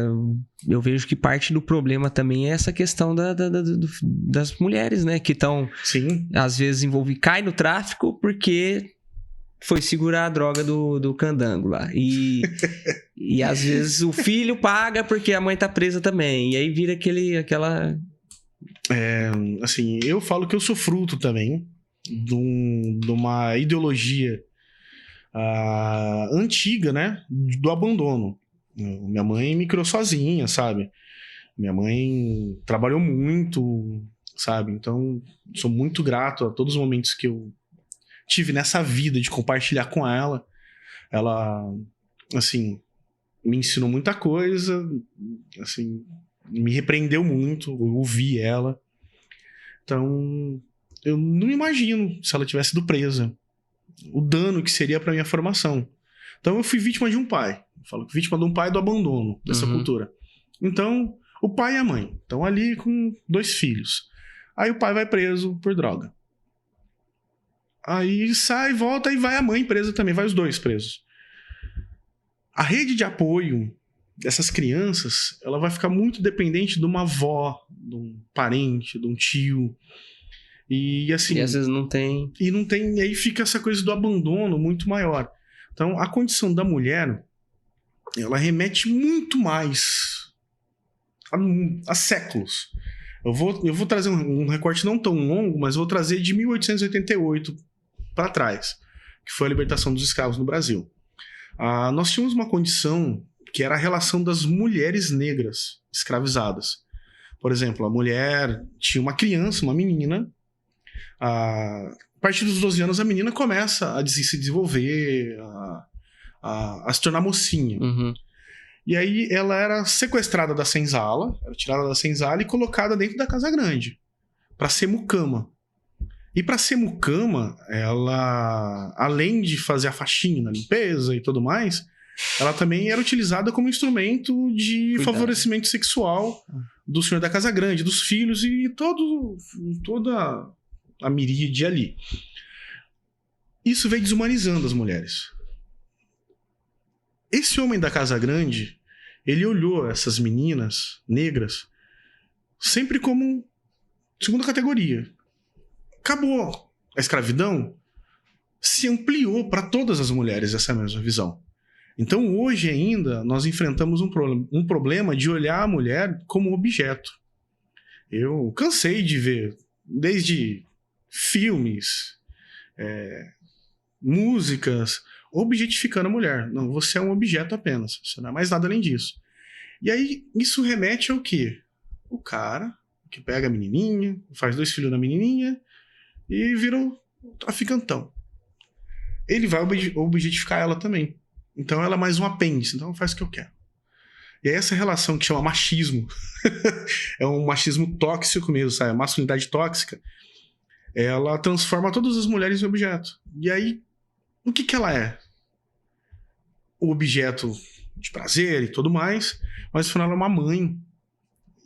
eu vejo que parte do problema também é essa questão das mulheres, né, que estão, às vezes, cai no tráfico porque foi segurar a droga do candango lá. E às vezes o filho paga porque a mãe tá presa também. E aí vira aquela... assim, eu falo que eu sou fruto também de uma ideologia antiga, né, do abandono. Minha mãe me criou sozinha, sabe? Minha mãe trabalhou muito, sabe? Então, sou muito grato a todos os momentos que eu tive nessa vida de compartilhar com ela. Ela, assim, me ensinou muita coisa, assim, me repreendeu muito, eu ouvi ela. Então, eu não imagino se ela tivesse sido presa, o dano que seria para minha formação. Então eu fui vítima de um pai. Eu falo que vítima de um pai do abandono dessa cultura. Então, o pai e a mãe estão ali com 2 filhos. Aí o pai vai preso por droga. Aí sai, volta e vai a mãe presa também. Vai os 2 presos. A rede de apoio dessas crianças, ela vai ficar muito dependente de uma avó, de um parente, de um tio. E assim... E às vezes não tem... E aí fica essa coisa do abandono muito maior. Então, a condição da mulher, ela remete muito mais a séculos. Eu vou trazer um recorte não tão longo, mas vou trazer de 1888 para trás, que foi a libertação dos escravos no Brasil. Nós tínhamos uma condição que era a relação das mulheres negras escravizadas. Por exemplo, a mulher tinha uma criança, uma menina. A partir dos 12 anos, a menina começa a se desenvolver, a se tornar mocinha. E aí ela era sequestrada da senzala, era tirada da senzala e colocada dentro da casa grande, para ser mucama. E para ser mucama, ela, além de fazer a faxina, a limpeza e tudo mais, ela também era utilizada como instrumento de favorecimento sexual do senhor da casa grande, dos filhos e toda a miríade ali. Isso veio desumanizando as mulheres. Esse homem da casa grande, ele olhou essas meninas negras sempre como segunda categoria. Acabou a escravidão, se ampliou para todas as mulheres essa mesma visão. Então, hoje ainda, nós enfrentamos um problema de olhar a mulher como objeto. Eu cansei de ver, desde filmes, músicas, objetificando a mulher. Não, você é um objeto apenas, você não é mais nada além disso. E aí, isso remete ao quê? O cara que pega a menininha, faz 2 filhos na menininha e vira um traficantão. Ele vai objetificar ela também. Então ela é mais um apêndice, então faz o que eu quero. E aí essa relação que chama machismo, é um machismo tóxico mesmo, sabe? A masculinidade tóxica, ela transforma todas as mulheres em objeto. E aí, o que ela é? O objeto de prazer e tudo mais, mas afinal ela é uma mãe.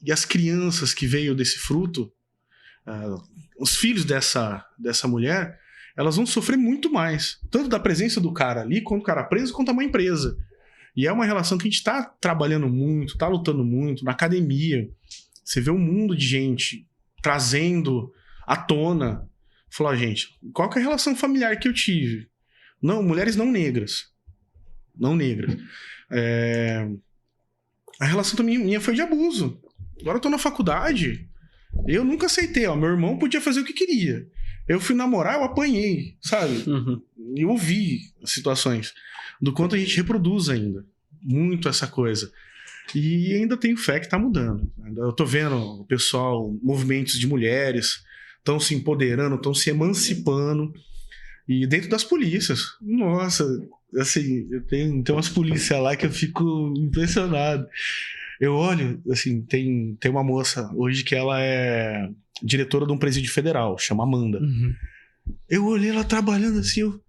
E as crianças que veio desse fruto, os filhos dessa mulher, elas vão sofrer muito mais. Tanto da presença do cara ali, quanto o cara preso, quanto a mãe presa. E é uma relação que a gente tá trabalhando muito, tá lutando muito, na academia. Você vê um mundo de gente trazendo à tona. Falou, gente, qual que é a relação familiar que eu tive? Não, mulheres não negras. Não negras. A relação também minha foi de abuso. Agora eu tô na faculdade, eu nunca aceitei, ó. Meu irmão podia fazer o que queria. Eu fui namorar, eu apanhei, sabe? Uhum. Eu ouvi as situações do quanto a gente reproduz ainda muito essa coisa. E ainda tenho fé que tá mudando. Eu tô vendo o pessoal, movimentos de mulheres estão se empoderando, estão se emancipando. E dentro das polícias, nossa, assim, tem umas polícias lá que eu fico impressionado. Eu olho, assim, tem uma moça hoje que ela é diretora de um presídio federal, chama Amanda. Uhum. Eu olhei ela trabalhando assim, eu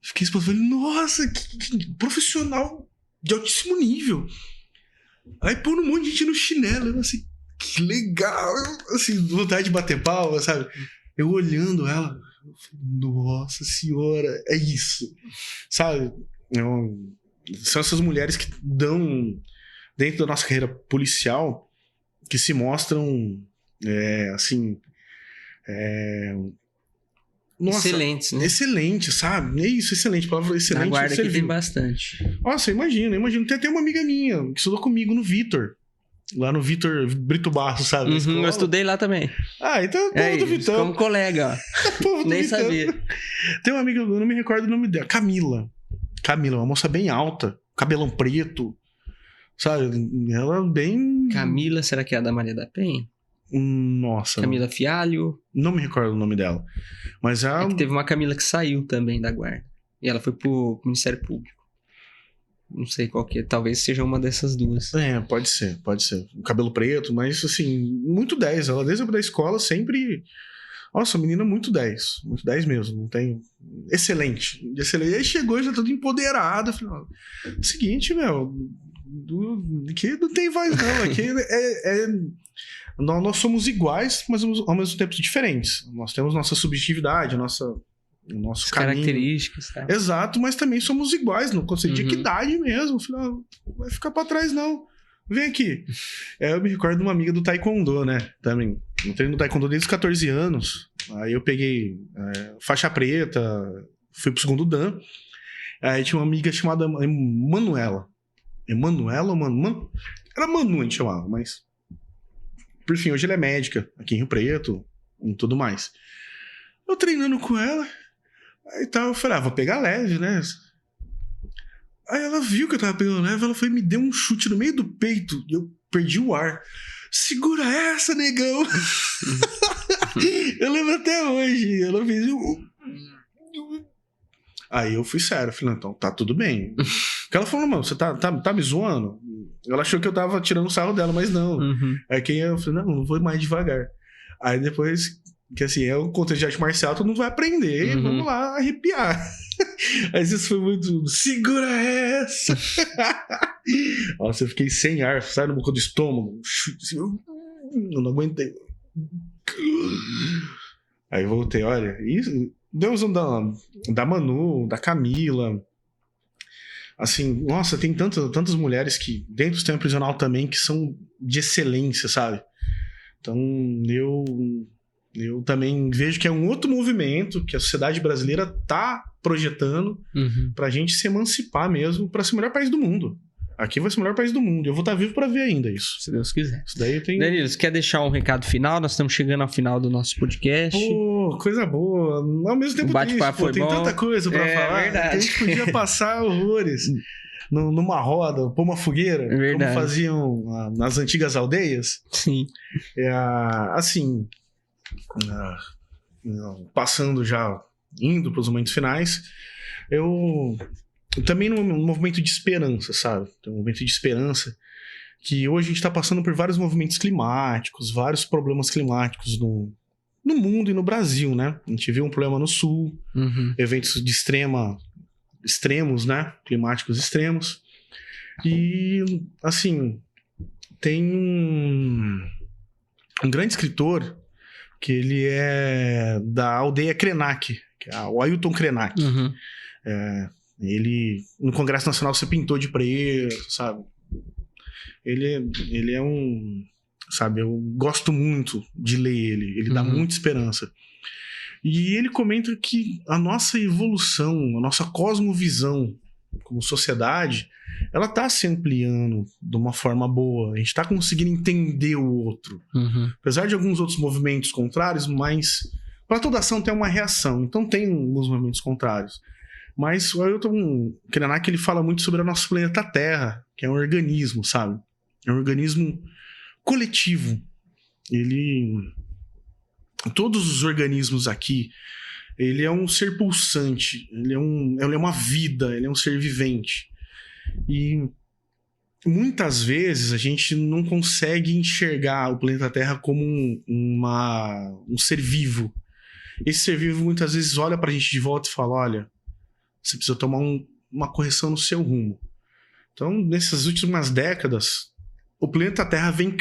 fiquei espantado, falei, nossa, que profissional de altíssimo nível. Aí pôr um monte de gente no chinelo, eu assim, que legal, assim, vontade de bater palma, sabe? Eu olhando ela, eu falei, nossa senhora, é isso, sabe? São essas mulheres que dão, dentro da nossa carreira policial, que se mostram, nossa, excelentes, né? Excelente, sabe? É isso, excelente. Palavra excelente. Na guarda serviu. aqui tem bastante. Nossa, imagina. Tem até uma amiga minha que estudou comigo no Vitor. Lá no Vitor Brito Barros, sabe? Uhum, eu estudei lá também. Ah, então é povo do Vitão. Como colega, ó. Povo do Nem Vitão. sabia. Tem uma amiga, eu não me recordo o nome dela. Camila, uma moça bem alta, cabelão preto, sabe? Ela bem... Camila, será que é a da Maria da Penha? Nossa. Camila Fialho. Não me recordo o nome dela. Mas É que teve uma Camila que saiu também da guarda. E ela foi pro Ministério Público. Não sei qual que é. Talvez seja uma dessas duas. Pode ser. O cabelo preto, mas assim, muito 10. Ela desde a escola sempre... Nossa, menina muito 10. Muito 10 mesmo. Não tem... Excelente. E aí chegou já tudo empoderada. Falei, seguinte, meu... Aqui não tem voz não. Aqui nós somos iguais, mas ao mesmo tempo diferentes. Nós temos nossa subjetividade, nosso caminho. Características, tá? Exato, mas também somos iguais no conceito de equidade mesmo. Não vai ficar pra trás, não. Vem aqui. Eu me recordo de uma amiga do Taekwondo, né? Também. Eu treino no Taekwondo desde os 14 anos. Aí eu peguei faixa preta, fui pro segundo Dan. Aí tinha uma amiga chamada Manuela. Emanuela ou Manu? Era Manu, a gente chamava, mas... Por fim, hoje ela é médica, aqui em Rio Preto e tudo mais. Eu treinando com ela, aí tá, eu falei, vou pegar leve, né? Aí ela viu que eu tava pegando leve, ela foi me deu um chute no meio do peito e eu perdi o ar. Segura essa, negão! Eu lembro até hoje, ela fez... Aí eu fui sério, falei, então tá tudo bem. Porque ela falou, mano, você tá me zoando? Ela achou que eu tava tirando o sarro dela, mas não. Aí eu falei, não vou mais devagar. Aí depois Que assim, é um contexto de arte marcial, todo mundo vai aprender, vamos lá arrepiar. Mas isso foi muito... Segura essa! Nossa, eu fiquei sem ar, sai no boca do estômago. Eu não aguentei. Aí voltei, olha, isso... Deus da Manu, da Camila. Assim, nossa, tem tantas mulheres que dentro do sistema prisional também que são de excelência, sabe? Então, eu também vejo que é um outro movimento que a sociedade brasileira tá projetando pra gente se emancipar mesmo, pra ser o melhor país do mundo. Aqui vai ser o melhor país do mundo. Eu vou estar vivo pra ver ainda isso. Se Deus quiser. Isso daí eu tenho... Danilo, você quer deixar um recado final? Nós estamos chegando ao final do nosso podcast. Pô, coisa boa. Ao mesmo tempo O bate-papo foi tem bom. tanta coisa pra falar. Verdade. Que a gente podia passar horrores numa roda, pôr uma fogueira, Verdade. como faziam nas antigas aldeias. Sim. Assim, passando já, indo para os momentos finais, eu também num movimento de esperança, sabe? Tem um movimento de esperança que hoje a gente está passando por vários movimentos climáticos, vários problemas climáticos no mundo e no Brasil, né? A gente viu um problema no Sul, eventos de extremos, né? Climáticos extremos. E, assim, tem um grande escritor que ele é da aldeia Krenak, que é o Ailton Krenak. Ele, no Congresso Nacional, se pintou de preto, sabe? Ele é um... Sabe, eu gosto muito de ler ele. Ele dá muita esperança. E ele comenta que a nossa evolução, a nossa cosmovisão como sociedade, ela tá se ampliando de uma forma boa. A gente tá conseguindo entender o outro. Apesar de alguns outros movimentos contrários, mas para toda ação tem uma reação. Então tem alguns movimentos contrários. Mas o Ailton Krenak, ele fala muito sobre o nosso planeta Terra, que é um organismo, sabe? É um organismo coletivo. Todos os organismos aqui, ele é um ser pulsante, ele é uma vida, ele é um ser vivente. E muitas vezes a gente não consegue enxergar o planeta Terra como um ser vivo. Esse ser vivo muitas vezes olha pra gente de volta e fala, olha, você precisa tomar uma correção no seu rumo. Então, nessas últimas décadas, o planeta Terra vem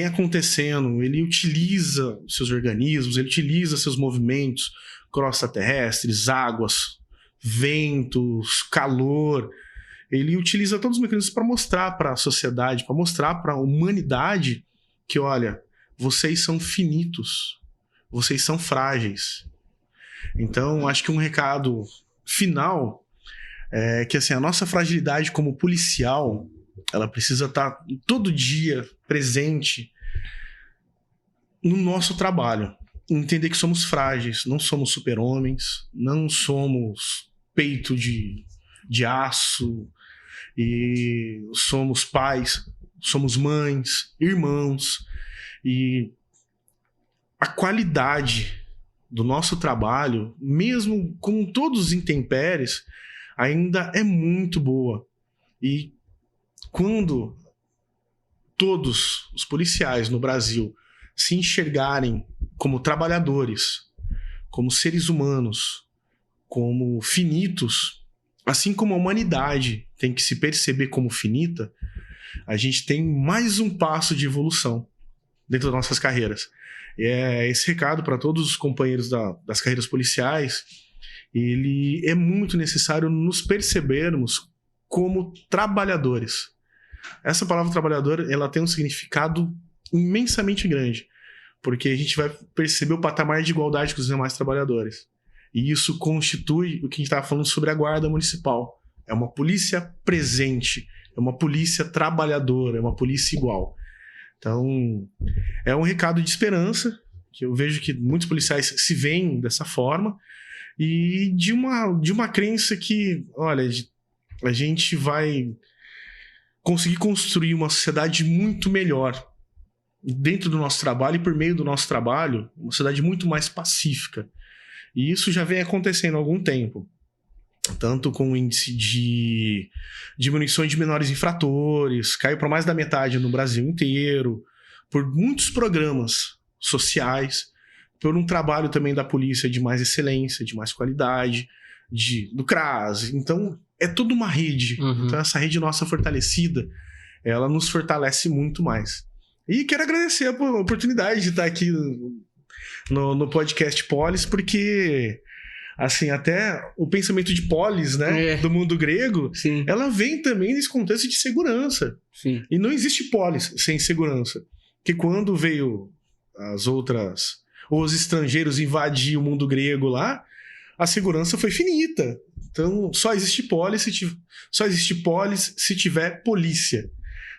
acontecendo, ele utiliza os seus organismos, ele utiliza seus movimentos crosta-terrestres, águas, ventos, calor. Ele utiliza todos os mecanismos para mostrar para a sociedade, para mostrar para a humanidade que, olha, vocês são finitos, vocês são frágeis. Então, acho que um recado final é que assim, a nossa fragilidade como policial, ela precisa estar todo dia presente no nosso trabalho. Entender que somos frágeis, não somos super-homens, não somos peito de aço, e somos pais, somos mães, irmãos, e a qualidade do nosso trabalho, mesmo com todos os intempéries, ainda é muito boa. E quando todos os policiais no Brasil se enxergarem como trabalhadores, como seres humanos, como finitos, assim como a humanidade tem que se perceber como finita, a gente tem mais um passo de evolução dentro das nossas carreiras. E é esse recado para todos os companheiros das carreiras policiais. Ele é muito necessário nos percebermos como trabalhadores. Essa palavra trabalhador, ela tem um significado imensamente grande, porque a gente vai perceber o patamar de igualdade com os demais trabalhadores. E isso constitui o que a gente estava falando sobre a guarda municipal. É uma polícia presente, é uma polícia trabalhadora, é uma polícia igual. Então, é um recado de esperança, que eu vejo que muitos policiais se veem dessa forma, e de uma crença que, olha, a gente vai conseguir construir uma sociedade muito melhor dentro do nosso trabalho e por meio do nosso trabalho, uma sociedade muito mais pacífica. E isso já vem acontecendo há algum tempo. Tanto com o índice de diminuição de menores infratores, caiu para mais da metade no Brasil inteiro, por muitos programas sociais, por um trabalho também da polícia de mais excelência, de mais qualidade, do CRAS. Então, é toda uma rede. Então, essa rede nossa fortalecida, ela nos fortalece muito mais. E quero agradecer a oportunidade de estar aqui no podcast Polis, porque, assim, até o pensamento de polis, né, do mundo grego, Sim. ela vem também nesse contexto de segurança. Sim. E não existe polis sem segurança. Porque quando veio os estrangeiros invadir o mundo grego lá, a segurança foi finita. Então, só existe polis se tiver polícia.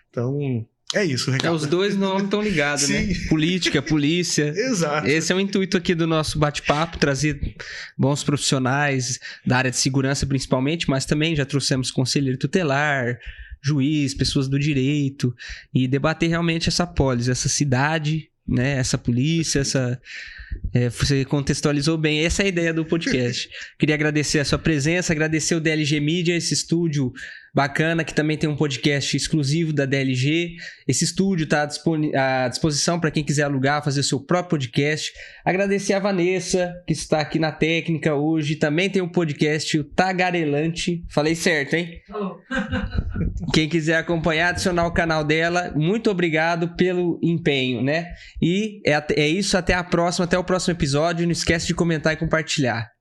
Então, é isso, Ricardo. Os dois não estão ligados, Sim. né? Política, polícia. Exato. Esse é o intuito aqui do nosso bate-papo, trazer bons profissionais da área de segurança principalmente, mas também já trouxemos conselheiro tutelar, juiz, pessoas do direito, e debater realmente essa polis, essa cidade, né? Essa polícia, você contextualizou bem. Essa é a ideia do podcast. Queria agradecer a sua presença, agradecer o DLG Media, esse estúdio bacana, que também tem um podcast exclusivo da DLG. Esse estúdio está à disposição para quem quiser alugar, fazer o seu próprio podcast. Agradecer a Vanessa, que está aqui na técnica hoje. Também tem um podcast, o Tagarelante. Falei certo, hein? Quem quiser acompanhar, adicionar o canal dela. Muito obrigado pelo empenho, né? E é isso, até a próxima, até o próximo episódio. Não esquece de comentar e compartilhar.